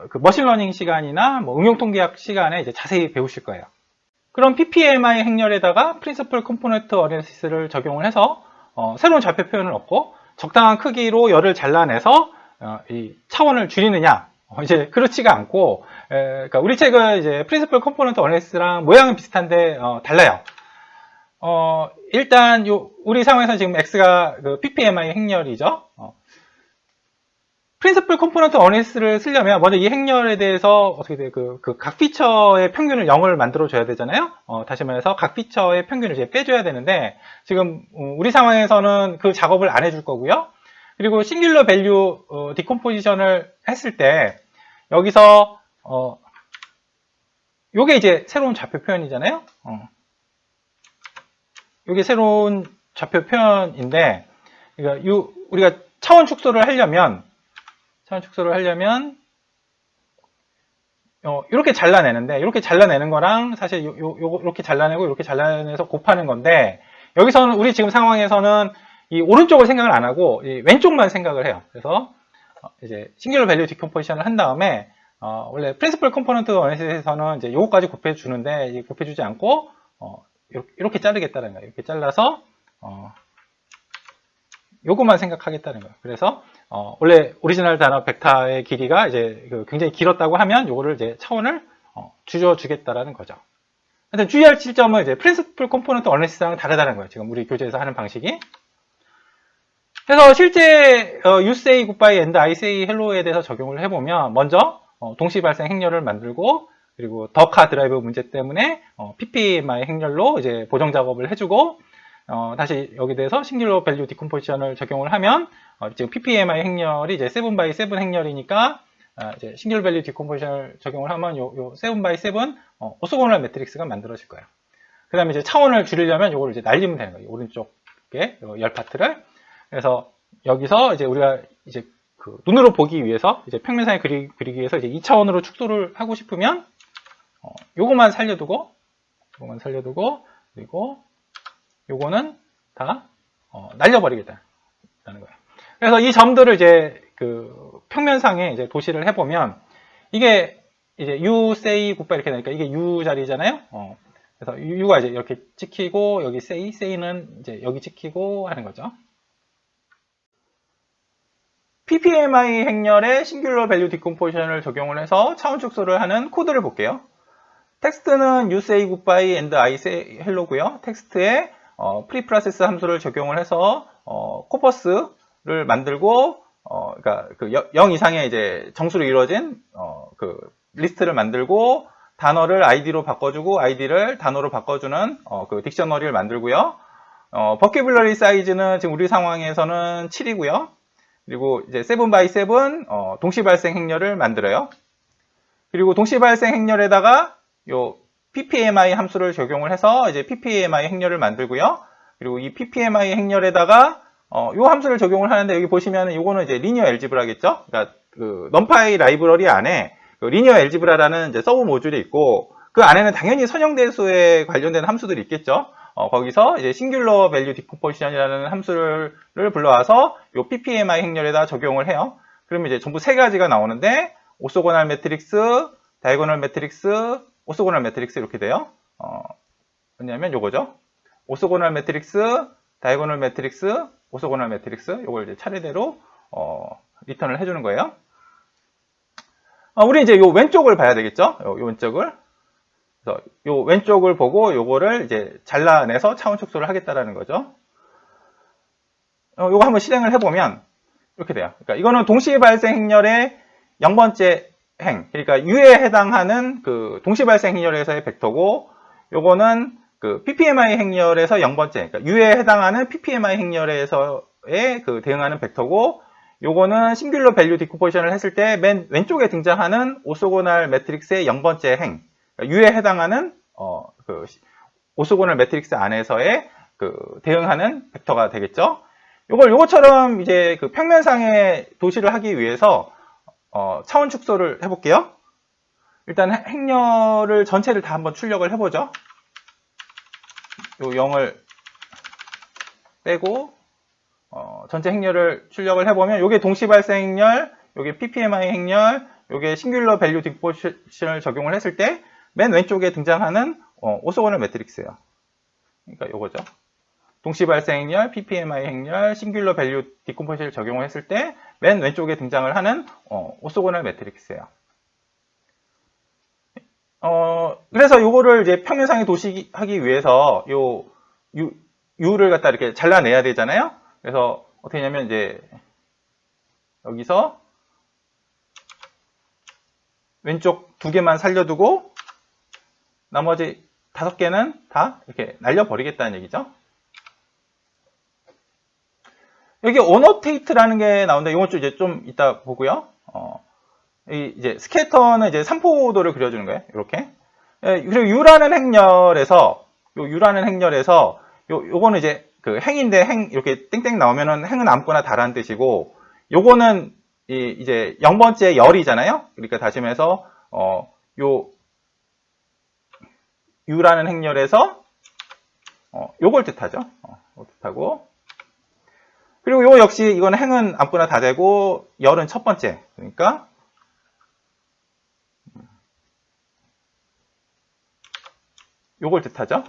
그 머신러닝 시간이나 뭐 응용 통계학 시간에 이제 자세히 배우실 거예요. 그럼 PPMI 행렬에다가 프린시플 컴포넌트 어널리시스를 적용을 해서 새로운 좌표 표현을 얻고 적당한 크기로 열을 잘라내서 이 차원을 줄이느냐? 이제 그렇지가 않고, 그러니까 우리 책은 이제 프린시플 컴포넌트 어널리시스랑 모양은 비슷한데 달라요. 일단 우리 상황에서 지금 X가 그 PPMI 행렬이죠. 프린시플 컴포넌트 어널리시스를 쓰려면 먼저 이 행렬에 대해서 어떻게 돼? 각 피처의 평균을 0을 만들어 줘야 되잖아요. 다시 말해서 각 피처의 평균을 이제 빼줘야 되는데, 지금 우리 상황에서는 그 작업을 안 해줄 거고요. 그리고 싱귤러 밸류 디컴포지션을 했을 때 여기서 요게 이제 새로운 좌표 표현이잖아요. 요게 새로운 좌표 표현인데, 그러니까 우리가 차원 축소를 하려면 이렇게 잘라내는데, 이렇게 잘라내는 거랑 사실 이렇게 잘라내고 이렇게 잘라내서 곱하는 건데, 여기서는 우리 지금 상황에서는 이 오른쪽을 생각을 안 하고 이 왼쪽만 생각을 해요. 그래서 이제 싱귤러 밸류 디컴포지션을 한 다음에 원래 프린시플 컴포넌트 어널리시스에서는 이제 요거까지 곱해 주는데 곱해 주지 않고 이렇게 자르겠다는 거예요. 이렇게 잘라서 요것만 생각하겠다는 거예요. 그래서 원래 오리지널 단어 벡터의 길이가 이제 굉장히 길었다고 하면 요거를 이제 차원을 줄여주겠다라는 거죠. 하여튼 주의할 지점은 이제 프린시플 컴포넌트 어널리시스랑 다르다는 거예요. 지금 우리 교재에서 하는 방식이. 그래서 실제 you say goodbye and I say hello에 대해서 적용을 해보면 먼저 동시 발생 행렬을 만들고, 그리고 더카 드라이브 문제 때문에 PPMI 행렬로 이제 보정 작업을 해주고, 다시 여기 대해서 싱귤러 밸류 디컴포지션을 적용을 하면 지금 PPMI 행렬이 이제 7x7 행렬이니까 이제 싱귤러 밸류 디컴포지션을 적용을 하면 요 7x7 오소고널 매트릭스가 만들어질 거예요. 그 다음에 이제 차원을 줄이려면 요거를 이제 날리면 되는 거예요. 오른쪽에 열 파트를. 그래서 여기서 이제 우리가 이제 그 눈으로 보기 위해서 이제 평면상에 그리기 위해서 이제 2차원으로 축소를 하고 싶으면 요거만 살려두고 그리고 요거는 다 날려버리겠다는 거예요. 그래서 이 점들을 이제 그 평면상에 이제 도시를 해보면 이게 이제 U, say, 굿바이 이렇게 되니까 이게 U 자리잖아요. 그래서 U가 이제 이렇게 찍히고 여기 say는 이제 여기 찍히고 하는 거죠. PPMI 행렬에 싱귤러 밸류 디컴포지션을 적용을 해서 차원 축소를 하는 코드를 볼게요. 텍스트는 you say goodbye and I say hello고요. 텍스트에 프리프로세스 함수를 적용을 해서 코퍼스를 만들고 그러니까 그 0 이상의 이제 정수로 이루어진 그 리스트를 만들고 단어를 id로 바꿔주고 id를 단어로 바꿔주는 그 딕셔너리를 만들고요. 버큐블러리 사이즈는 지금 우리 상황에서는 7이고요. 그리고 이제 7x7 동시 발생 행렬을 만들어요. 그리고 동시 발생 행렬에다가 요 PPMI 함수를 적용을 해서 이제 PPMI 행렬을 만들고요. 그리고 이 PPMI 행렬에다가 요 함수를 적용을 하는데 여기 보시면 이거는 이제 리니어 엘지브라겠죠. 그러니까 그 넘파이 라이브러리 안에 그 리니어 엘지브라라는 이제 서브 모듈이 있고 그 안에는 당연히 선형대수에 관련된 함수들이 있겠죠. 거기서 이제 싱귤러 밸류 디컴포지션이라는 함수를 불러와서 요 PPMI 행렬에다 적용을 해요. 그러면 이제 전부 세 가지가 나오는데 오소고널 매트릭스, 다이고널 매트릭스, 오소고널 매트릭스 이렇게 돼요. 뭐냐면 요거죠. 오소고널 매트릭스, 다이고널 매트릭스, 오소고널 매트릭스 요걸 이제 차례대로 리턴을 해주는 거예요. 우리 이제 요 왼쪽을 봐야 되겠죠. 요 왼쪽을. 그래서 요 왼쪽을 보고 요거를 이제 잘라내서 차원 축소를 하겠다라는 거죠. 요거 한번 실행을 해보면 이렇게 돼요. 그러니까 이거는 동시 발생 행렬의 0번째 행, 그러니까 U에 해당하는 그 동시 발생 행렬에서의 벡터고 요거는 그 PPMI 행렬에서 0번째, 그러니까 U에 해당하는 PPMI 행렬에서의 그 대응하는 벡터고 요거는 싱귤러 밸류 디컴포지션을 했을 때 맨 왼쪽에 등장하는 오소고널 매트릭스의 0번째 행, 그러니까 U에 해당하는 그 오소고널 매트릭스 안에서의 그 대응하는 벡터가 되겠죠. 요것처럼 이제 그 평면상의 도시를 하기 위해서 차원 축소를 해볼게요. 일단 행렬을 전체를 다 한번 출력을 해보죠. 요 0을 빼고 전체 행렬을 출력을 해보면 요게 동시 발생 행렬, 요게 PPMI 행렬, 요게 싱귤러 밸류 디컴포지션을 적용을 했을 때 맨 왼쪽에 등장하는 오소고널 매트릭스예요. 그러니까 요거죠. 동시 발생 행렬, PPMI 행렬, 싱귤러 밸류 디컴포지션을 적용을 했을 때 맨 왼쪽에 등장을 하는 오소고널 매트릭스예요. 그래서 요거를 이제 평면상에 도시하기 위해서 요 U를 갖다 이렇게 잘라내야 되잖아요. 그래서 어떻게 하냐면 이제 여기서 왼쪽 2개만 살려두고 나머지 5개는 다 이렇게 날려버리겠다는 얘기죠. 여기 오노테이트라는 게 나오는데 이건 좀 이제 좀 이따 보고요. 이제 스캐터는 이제 삼포도를 그려주는 거예요. 이렇게. 그리고 U라는 행렬에서 요거는 이제 그 행인데 행 이렇게 땡땡 나오면은 행은 아무거나 다라는 뜻이고 요거는 이제 0번째 열이잖아요. 그러니까 다시 말해서 요 U라는 행렬에서 요걸 뜻하죠. 요걸 뜻하고 그리고 요거 역시 이건 행은 아무거나 다 되고 열은 첫 번째. 그러니까 요걸 뜻하죠.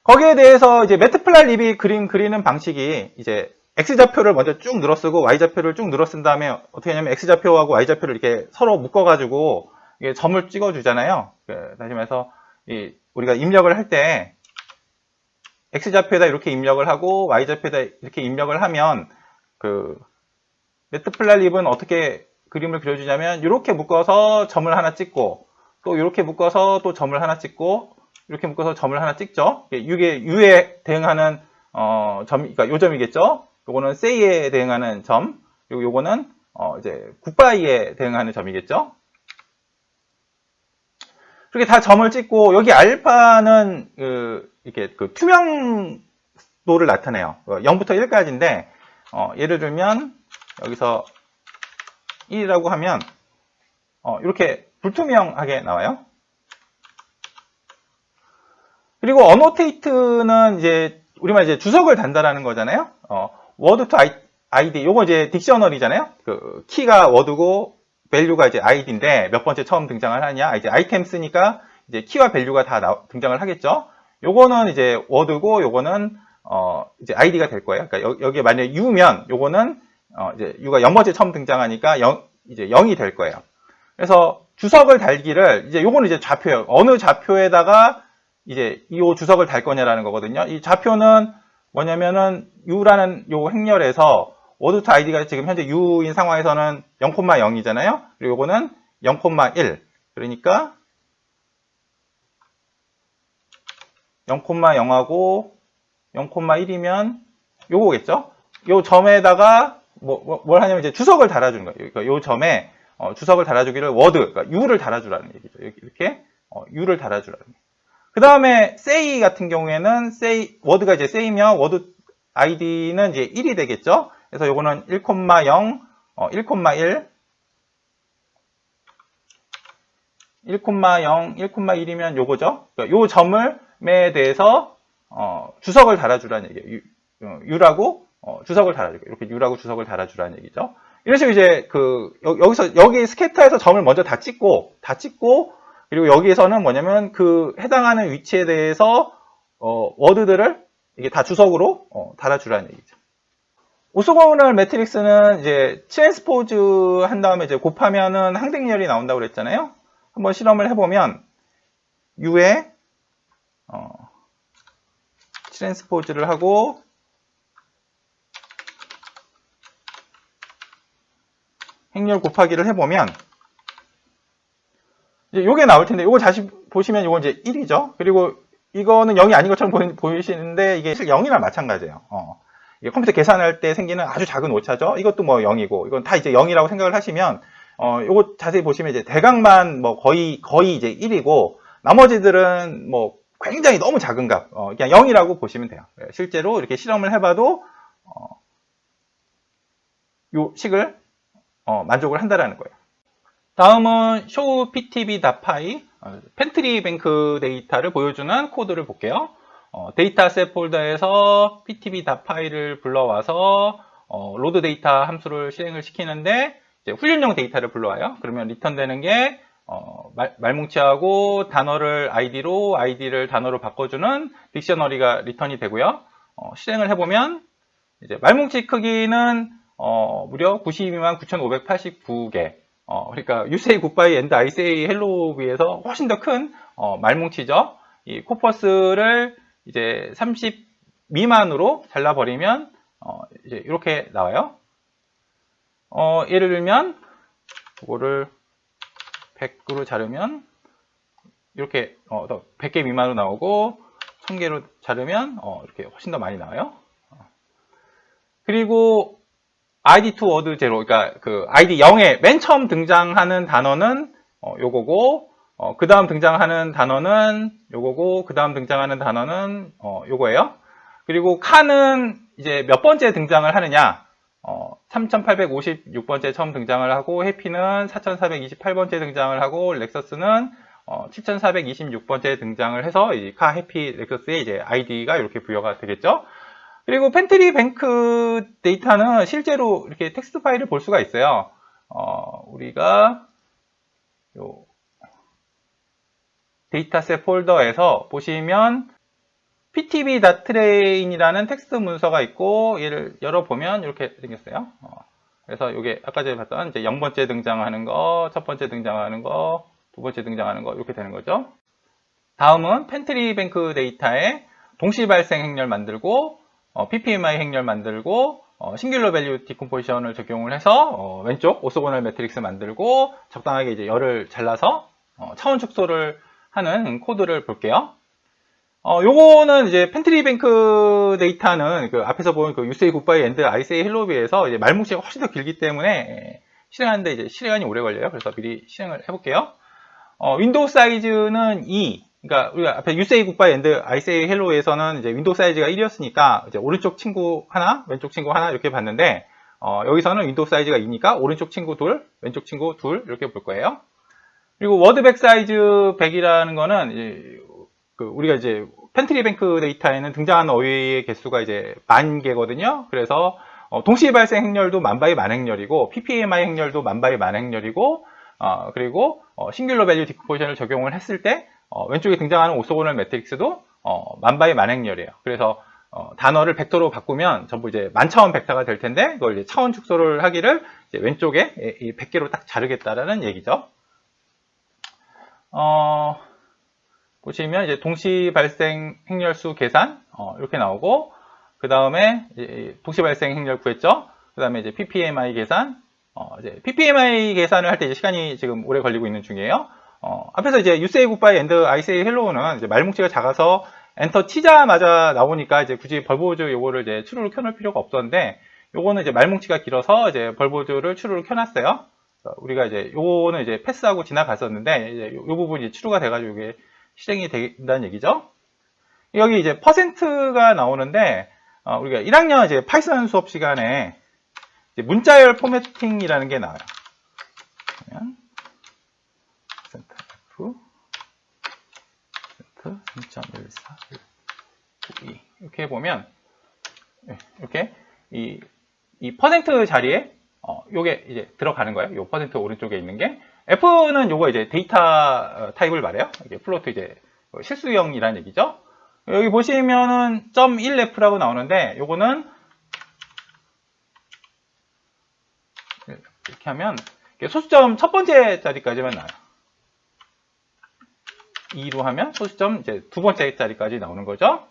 거기에 대해서 이제 매트플라이립이 그림 그리는 방식이 이제 X좌표를 먼저 쭉 늘어쓰고 Y좌표를 쭉 늘어쓴 다음에 어떻게 하냐면 X좌표하고 Y좌표를 이렇게 서로 묶어가지고 이게 점을 찍어주잖아요. 다시 말해서 우리가 입력을 할 때 X좌표에다 이렇게 입력을 하고 Y좌표에다 이렇게 입력을 하면 그 매트플라이립은 어떻게 그림을 그려주냐면 이렇게 묶어서 점을 하나 찍고 또 이렇게 묶어서 또 점을 하나 찍고 이렇게 묶어서 점을 하나 찍죠. 이게 U에 대응하는 점, 그러니까 요 점이겠죠. 요거는 say에 대응하는 점, 그리고 요거는 이제 굿바이에 대응하는 점이겠죠. 이렇게 다 점을 찍고 여기 알파는 이렇게 투명도를 나타내요. 0부터 1까지인데 예를 들면 여기서 1이라고 하면 이렇게 불투명하게 나와요. 그리고 어노테이트는 이제 우리말 이제 주석을 단다라는 거잖아요. 워드 투 아이디, 요거 이제 딕셔너리잖아요. 그 키가 워드고 밸류가 이제 아이디인데 몇 번째 처음 등장을 하냐? 이제 아이템 쓰니까 이제 키와 밸류가 다 등장을 하겠죠. 요거는 이제 워드고 요거는 이제 아이디가 될 거예요. 그러니까 여기에 만약에 U면 요거는 이제 U가 0번째 처음 등장하니까 이제 0이 될 거예요. 그래서 주석을 달기를 이제 요거는 이제 좌표예요. 어느 좌표에다가 이제 이 주석을 달 거냐라는 거거든요. 이 좌표는 뭐냐면은 U라는 요 행렬에서 워드 투 아이디가 지금 현재 U인 상황에서는 0,0이잖아요. 그리고 요거는 0,1. 그러니까 0,0하고 0,1이면 요거겠죠. 요 점에다가 뭘 하냐면 이제 주석을 달아주는 거예요. 그러니까 요 점에 주석을 달아주기를 워드, 그러니까 U를 달아주라는 얘기죠. 이렇게 U를 달아주라는 얘기. 그 다음에 say 같은 경우에는 say 워드가 이제 say면 워드 아이디는 이제 1이 되겠죠. 그래서 요거는 1,0, 1,1, 1,0, 1,1이면 요거죠. 그러니까 요 점에 대해서 주석을 달아주라는 얘기예요. U라고 주석을 달아주고 이렇게 U라고 주석을 달아주라는 얘기죠. 이런 식으로 이제 여기서 여기 스캐터에서 점을 먼저 다 찍고 그리고 여기에서는 뭐냐면 그 해당하는 위치에 대해서 워드들을 이게 다 주석으로 달아주라는 얘기죠. 오소고널 매트릭스는 이제 트랜스포즈 한 다음에 이제 곱하면은 항등열이 나온다고 그랬잖아요. 한번 실험을 해보면 U에 트랜스포즈를 하고 행렬 곱하기를 해보면 이제 요게 나올 텐데 요거 다시 보시면 요건 이제 1이죠. 그리고 이거는 0이 아닌 것처럼 보이시는데 이게 실 0이랑 마찬가지예요. 이게 컴퓨터 계산할 때 생기는 아주 작은 오차죠. 이것도 뭐 0이고 이건 다 이제 0이라고 생각을 하시면 요거 자세히 보시면 이제 대각만 뭐 거의 이제 1이고 나머지들은 뭐 굉장히 너무 작은 값 그냥 0이라고 보시면 돼요. 실제로 이렇게 실험을 해봐도 요 식을 만족을 한다라는 거예요. 다음은 show ptb.py 펜트리 뱅크 데이터를 보여주는 코드를 볼게요. 데이터셋 폴더에서 ptb.py를 불러와서 로드 데이터 함수를 실행을 시키는데 이제 훈련용 데이터를 불러와요. 그러면 리턴되는 게 말뭉치하고 단어를 아이디를 단어로 바꿔주는 딕셔너리가 리턴이 되고요. 실행을 해보면 이제 말뭉치 크기는 무려 92만 9,589개. 그러니까 you say goodbye and I say hello 비해서 훨씬 더 큰 말뭉치죠. 이 코퍼스를 이제 30 미만으로 잘라버리면 이제 이렇게 나와요. 예를 들면 이거를 100으로 자르면 이렇게 100개 미만으로 나오고 1000개로 자르면 이렇게 훨씬 더 많이 나와요. 그리고 ID2 word 0, 그러니까 그 ID 0에 맨 처음 등장하는 단어는 요거고, 그 다음 등장하는 단어는 요거고, 그 다음 등장하는 단어는 요거예요. 그리고 칸은 이제 몇 번째 등장을 하느냐? 3856번째 처음 등장을 하고, 해피는 4428번째 등장을 하고, 렉서스는 7426번째 등장을 해서 이 카, 해피, 렉서스의 이제 ID가 이렇게 부여가 되겠죠. 그리고 펜트리 뱅크 데이터는 실제로 이렇게 텍스트 파일을 볼 수가 있어요. 우리가 요 데이터셋 폴더에서 보시면 ptb.train이라는 텍스트 문서가 있고 얘를 열어보면 이렇게 생겼어요. 그래서 이게 아까 전에 봤던 이제 0번째 등장하는 거, 첫 번째 등장하는 거, 두 번째 등장하는 거 이렇게 되는 거죠. 다음은 펜트리 뱅크 데이터에 동시 발생 행렬 만들고 PPMI 행렬 만들고 싱귤러 밸류 디컴포지션을 적용을 해서 왼쪽 오소고널 매트릭스 만들고 적당하게 이제 열을 잘라서 차원 축소를 하는 코드를 볼게요. 요거는 이제 펜트리 뱅크 데이터는 그 앞에서 본 그 유세이 굿바이 앤드 아이세이 헬로에 비해서 이제 말뭉치가 훨씬 더 길기 때문에 실행하는데 이제 시간이 오래 걸려요. 그래서 미리 실행을 해볼게요. 윈도우 사이즈는 2. 그러니까 우리가 앞에 유세이 굿바이 앤드 아이세이 헬로에서는 이제 윈도우 사이즈가 1이었으니까 이제 오른쪽 친구 하나, 왼쪽 친구 하나 이렇게 봤는데 여기서는 윈도우 사이즈가 2니까 오른쪽 친구 둘, 왼쪽 친구 둘 이렇게 볼 거예요. 그리고 워드백 사이즈 100이라는 거는 이제 우리가 이제 펜트리 뱅크 데이터에는 등장하는 어휘의 개수가 이제 10,000개거든요. 그래서 동시 발생 행렬도 만바이 만행렬이고 PPMI 행렬도 만바이 만행렬이고 그리고 싱귤러 밸류 디컴포지션을 적용을 했을 때 왼쪽에 등장하는 오소고널 매트릭스도 만바이 만행렬이에요. 그래서 단어를 벡터로 바꾸면 전부 이제 만차원 벡터가 될 텐데 그걸 이제 차원 축소를 하기를 이제 왼쪽에 이 100개로 딱 자르겠다라는 얘기죠. 보시면 이제 동시 발생 행렬수 계산 이렇게 나오고 그 다음에 동시 발생 행렬 구했죠. 그 다음에 이제 PPMI 계산 이제 PPMI 계산을 할 때 이제 시간이 지금 오래 걸리고 있는 중이에요. 앞에서 이제 유세이 굿바이 앤드 아이세이 헬로우는 이제 말뭉치가 작아서 엔터 치자마자 나오니까 이제 굳이 벌보드 요거를 이제 추루를 켜놓을 필요가 없었는데 요거는 이제 말뭉치가 길어서 이제 벌보드를 추루를 켜놨어요. 우리가 이제 요거는 이제 패스하고 지나갔었는데 이제 요 부분이 추루가 돼가지고 이게 실행이 된다는 얘기죠. 여기 이제 퍼센트가 나오는데 우리가 1학년 이제 파이썬 수업 시간에 이제 문자열 포매팅이라는 게 나와요. 그러면 %F 3.1492 이렇게 보면 이렇게 이 퍼센트 자리에 요게 이제 들어가는 거예요. 요 퍼센트 오른쪽에 있는 게 F는 요거 이제 데이터 타입을 말해요. 이게 플로트 이제 실수형이라는 얘기죠. 여기 보시면은 .1F라고 나오는데 요거는 이렇게 하면 소수점 첫 번째 자리까지만 나와요. 2로 하면 소수점 이제 두 번째 자리까지 나오는 거죠.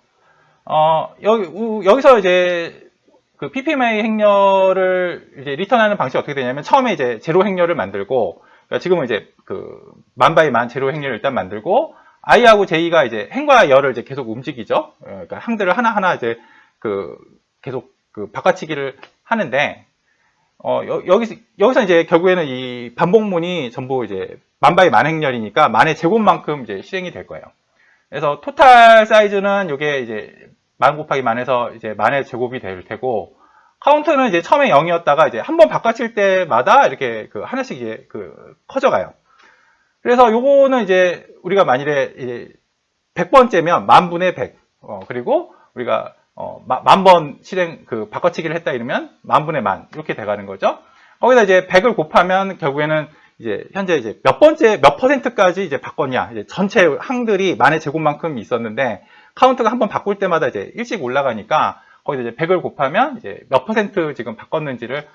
여기서 이제 그 PPMI 행렬을 이제 리턴하는 방식이 어떻게 되냐면 처음에 이제 제로 행렬을 만들고 그러니까 지금은 이제 그 만바이 만 제로 행렬을 일단 만들고 I하고 J가 이제 행과 열을 이제 계속 움직이죠. 그러니까 항들을 하나하나 이제 계속 바꿔치기를 하는데 여기서 이제 결국에는 이 반복문이 전부 이제 만바이 만 행렬이니까 만의 제곱만큼 이제 실행이 될 거예요. 그래서 토탈 사이즈는 이게 이제 만 곱하기 만에서 이제 만의 제곱이 될 테고 카운트는 이제 처음에 0이었다가 이제 한번 바꿔칠 때마다 이렇게 하나씩 이제 커져가요. 그래서 요거는 이제 우리가 만일에 이제 100번째면 만분의 100 그리고 우리가 만번 실행 바꿔치기를 했다 이러면 만분의 만 이렇게 돼가는 거죠. 거기다 이제 100을 곱하면 결국에는 이제 현재 이제 몇 퍼센트까지 이제 바꿨냐 이제 전체 항들이 만의 제곱만큼 있었는데 카운트가 한번 바꿀 때마다 이제 일씩 올라가니까 거기다 이제 100을 곱하면 이제 몇 퍼센트 지금 바꿨는지를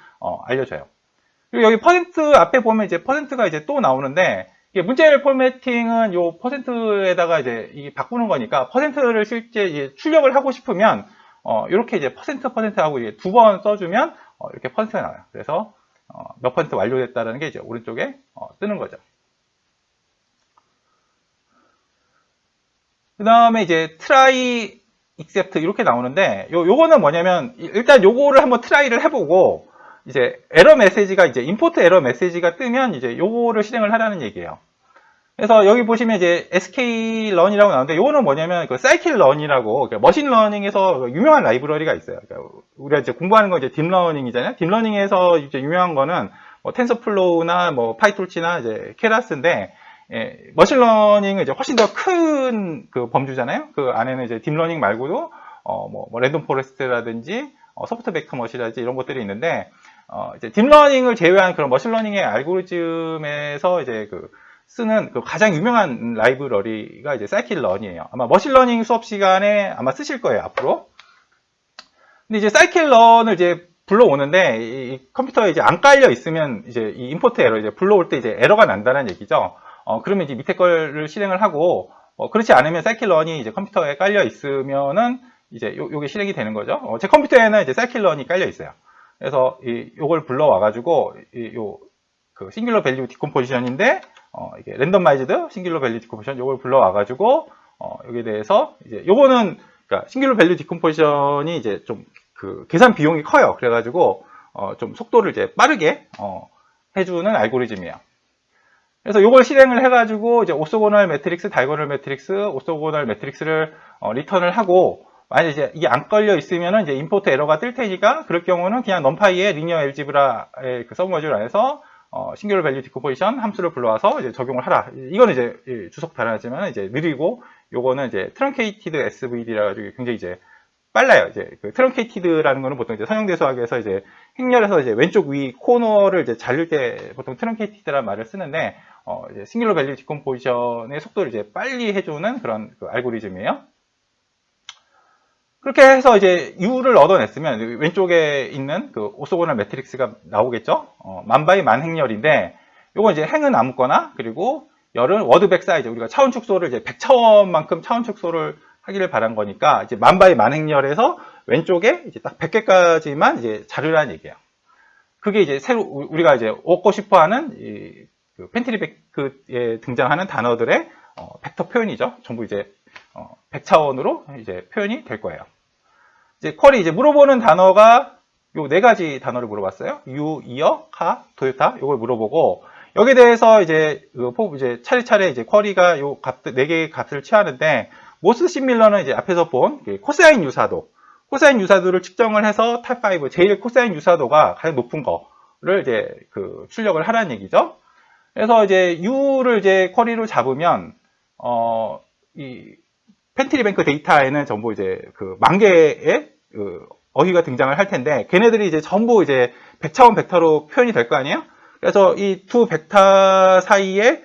알려줘요. 그리고 여기 퍼센트 앞에 보면 이제 퍼센트가 이제 또 나오는데 이게 문자열 포매팅은 요 퍼센트에다가 이제 이게 바꾸는 거니까 퍼센트를 실제 이제 출력을 하고 싶으면 이렇게 이제 퍼센트 하고 이제 두 번 써주면 이렇게 퍼센트가 나와요. 그래서 몇 퍼센트 완료됐다는 게 이제 오른쪽에 뜨는 거죠. 그 다음에 이제 try except 이렇게 나오는데 요거는 뭐냐면 일단 요거를 한번 트라이를 해보고 이제 에러 메시지가 이제 임포트 에러 메시지가 뜨면 이제 요거를 실행을 하라는 얘기예요. 그래서 여기 보시면 이제 sklearn이라고 나오는데 요거는 뭐냐면 scikit-learn이라고 머신러닝에서 유명한 라이브러리가 있어요. 그러니까 우리가 이제 공부하는 건 이제 딥러닝이잖아요. 딥러닝에서 이제 유명한 거는 뭐 텐서플로우나 뭐 파이토치나 이제 케라스인데 머신러닝은 이제 훨씬 더 큰 범주잖아요. 그 안에는 이제 딥러닝 말고도 뭐 랜덤 포레스트라든지 소프트 벡터 머신이라든지 이런 것들이 있는데 이제 딥러닝을 제외한 그런 머신러닝의 알고리즘에서 이제 쓰는 가장 유명한 라이브러리가 이제 scikit-learn이에요. 아마 머신러닝 수업 시간에 아마 쓰실 거예요, 앞으로. 근데 이제 scikit-learn을 이제 불러오는데, 이 컴퓨터에 이제 안 깔려 있으면 이제 이 임포트 에러, 이제 불러올 때 이제 에러가 난다는 얘기죠. 그러면 이제 밑에 거를 실행을 하고, 그렇지 않으면 scikit-learn이 이제 컴퓨터에 깔려 있으면은 이제 요게 실행이 되는 거죠. 제 컴퓨터에는 이제 scikit-learn이 깔려 있어요. 그래서 요걸 불러와가지고, 싱귤러 밸류 디컴포지션인데, 이게 랜덤마이즈드 싱귤러 밸류 디컴포지션 요걸 불러와가지고 여기에 대해서 이제 요거는 그러니까 싱귤러 밸류 디컴포지션이 이제 좀 그 계산 비용이 커요. 그래가지고 좀 속도를 이제 빠르게 해주는 알고리즘이에요. 그래서 이걸 실행을 해가지고 이제 오소고널 매트릭스, 다이고널 매트릭스, 오소고널 매트릭스를 리턴을 하고, 만약 이제 이게 안 걸려 있으면은 이제 임포트 에러가 뜰 테니까, 그럴 경우는 그냥 넘파이의 리니어 엘지브라의 그 서브모듈 안에서 싱귤러 밸류 디컴포지션 함수를 불러와서 이제 적용을 하라. 이거는 이제 주석 달아나지만 이제 느리고, 요거는 이제 트렁케이티드 SVD라 가지고 굉장히 이제 빨라요. 이제 그 트렁케이티드라는 거는 보통 이제 선형대수학에서 이제 행렬에서 이제 왼쪽 위 코너를 이제 자를 때 보통 트렁케이티드라는 말을 쓰는데, 이제 싱귤러 밸류 디컴포지션의 속도를 이제 빨리 해주는 그런 그 알고리즘이에요. 그렇게 해서 이제 U를 얻어냈으면 왼쪽에 있는 그 오소고널 매트릭스가 나오겠죠. 만바이 만행렬인데, 요건 이제 행은 아무거나, 그리고 열은 워드백 사이즈, 우리가 차원 축소를 이제 100차원만큼 차원 축소를 하기를 바란 거니까, 이제 만바이 만행렬에서 왼쪽에 이제 딱 100개까지만 이제 자르라는 얘기예요. 그게 이제 새로 우리가 이제 얻고 싶어 하는 그 펜트리뱅크에 등장하는 단어들의 벡터 표현이죠. 전부 이제 100차원으로 이제 표현이 될 거예요. 이제 쿼리 이제 물어보는 단어가 요 네 가지 단어를 물어봤어요. 유, 이어, 카, 토요타 요걸 물어보고, 여기에 대해서 이제 이제 차례차례 이제 쿼리가 요 값들 네 개의 값을 취하는데, 모스 시밀러는 이제 앞에서 본 코사인 유사도, 코사인 유사도를 측정을 해서 탑5 제일 코사인 유사도가 가장 높은 거를 이제 그 출력을 하라는 얘기죠. 그래서 이제 U를 이제 쿼리로 잡으면 이 펜트리뱅크 데이터에는 전부 이제 그 만 개의 그 어휘가 등장을 할 텐데, 걔네들이 이제 전부 이제 100차원 벡터로 표현이 될 거 아니에요? 그래서 이 두 벡터 사이에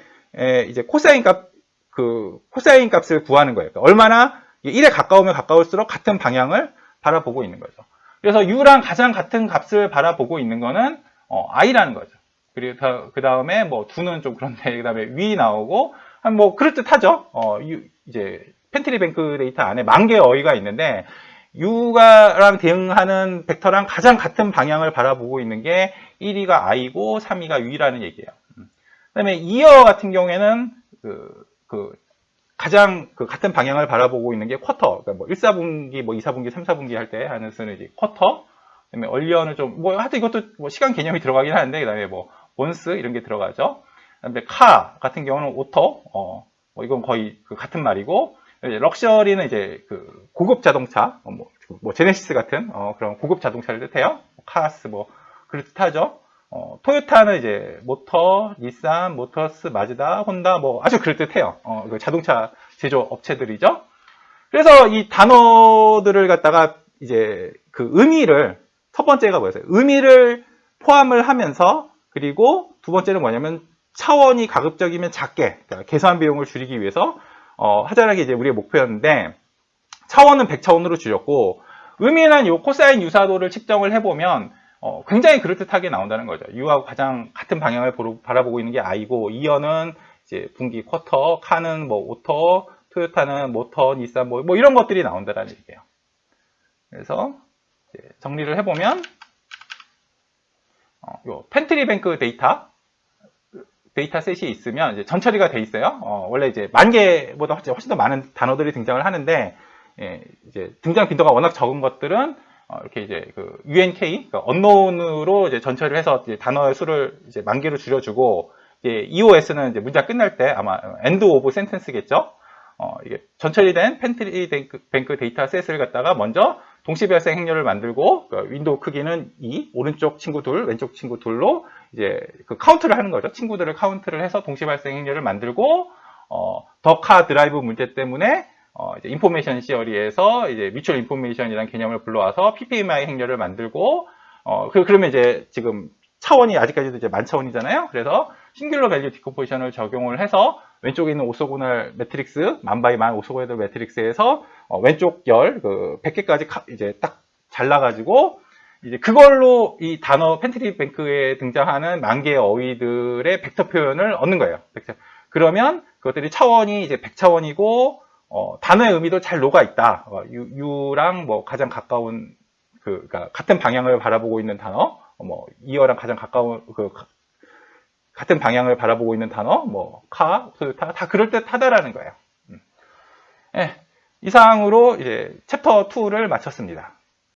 이제 코사인 값을 구하는 거예요. 그러니까 얼마나 1에 가까우면 가까울수록 같은 방향을 바라보고 있는 거죠. 그래서 U랑 가장 같은 값을 바라보고 있는 거는 I라는 거죠. 그리고 그 다음에 뭐 2는 좀 그런데, 그 다음에 위 나오고, 뭐 그럴듯하죠. 이제 펜트리뱅크 데이터 안에 만 개의 어휘가 있는데, U랑 대응하는 벡터랑 가장 같은 방향을 바라보고 있는 게 1위가 I고 3위가 U라는 얘기예요. 그 다음에 이어 같은 경우에는 가장 같은 방향을 바라보고 있는 게 쿼터. 그러니까 뭐 1사분기, 뭐 2사분기, 3사분기 할 때 하는 쓰는 이제 쿼터. 그다음에 얼리어는 좀, 뭐, 하여튼 이것도 뭐 시간 개념이 들어가긴 하는데, 그 다음에 뭐, months 이런 게 들어가죠. 그다음에 카 같은 경우는 오토. 뭐 이건 거의 같은 말이고, 럭셔리는 이제 고급 자동차, 뭐 제네시스 같은 그런 고급 자동차를 뜻해요. 카스 뭐 그럴듯하죠. 토요타는 이제 모터, 닛산, 모터스, 마즈다, 혼다 뭐 아주 그럴듯해요. 자동차 제조 업체들이죠. 그래서 이 단어들을 갖다가 이제 그 의미를, 첫 번째가 뭐였어요? 의미를 포함을 하면서, 그리고 두 번째는 뭐냐면 차원이 가급적이면 작게, 그러니까 계산 비용을 줄이기 위해서 하자는 게 이제 우리의 목표였는데, 차원은 100차원으로 줄였고, 의미는 요 코사인 유사도를 측정을 해보면 굉장히 그럴듯하게 나온다는 거죠. U하고 가장 같은 방향을 바라보고 있는 게 I고, 이어는 이제 분기 쿼터, 카는 뭐 오터, 토요타는 모터, 닛산 뭐 이런 것들이 나온다는 얘기예요. 그래서 정리를 해보면 요 펜트리뱅크 데이터셋이 있으면 이제 전처리가 돼 있어요. 원래 이제 만 개보다 훨씬 더 많은 단어들이 등장을 하는데, 이제 등장 빈도가 워낙 적은 것들은 이렇게 이제 UNK, 그러니까 언노운으로 이제 전처리를 해서 이제 단어의 수를 이제 만 개로 줄여주고, 이제 EOS는 이제 문장 끝날 때 아마 end of sentence겠죠. 이게 전처리된 펜트리뱅크 데이터셋을 갖다가 먼저 동시발생 행렬을 만들고, 윈도우 크기는 2, 오른쪽 친구 둘, 왼쪽 친구 둘로 이제 카운트를 하는 거죠. 친구들을 카운트를 해서 동시발생 행렬을 만들고, 더카 드라이브 문제 때문에 이제 인포메이션 시어리에서 이제 뮤추얼 인포메이션이라는 개념을 불러와서 PPMI 행렬을 만들고, 그러면 이제 지금 차원이 아직까지도 이제 만 차원이잖아요. 그래서 싱귤러 밸류 디컴포지션을 적용을 해서 왼쪽에 있는 오소고널 매트릭스, 만바이 만 오소고널 매트릭스에서 왼쪽 열 100개까지 이제 딱 잘라가지고, 이제 그걸로 이 단어 펜트리뱅크에 등장하는 만 개의 어휘들의 벡터 표현을 얻는 거예요. 그러면 그것들이 차원이 이제 100차원이고, 단어의 의미도 잘 녹아 있다. U랑 뭐 가장 가까운 그러니까 같은 방향을 바라보고 있는 단어, 뭐 이어랑 가장 가까운 같은 방향을 바라보고 있는 단어, 뭐 카, 토요타 다 그럴듯하다라는 거예요. 예, 이상으로 이제 챕터 2를 마쳤습니다.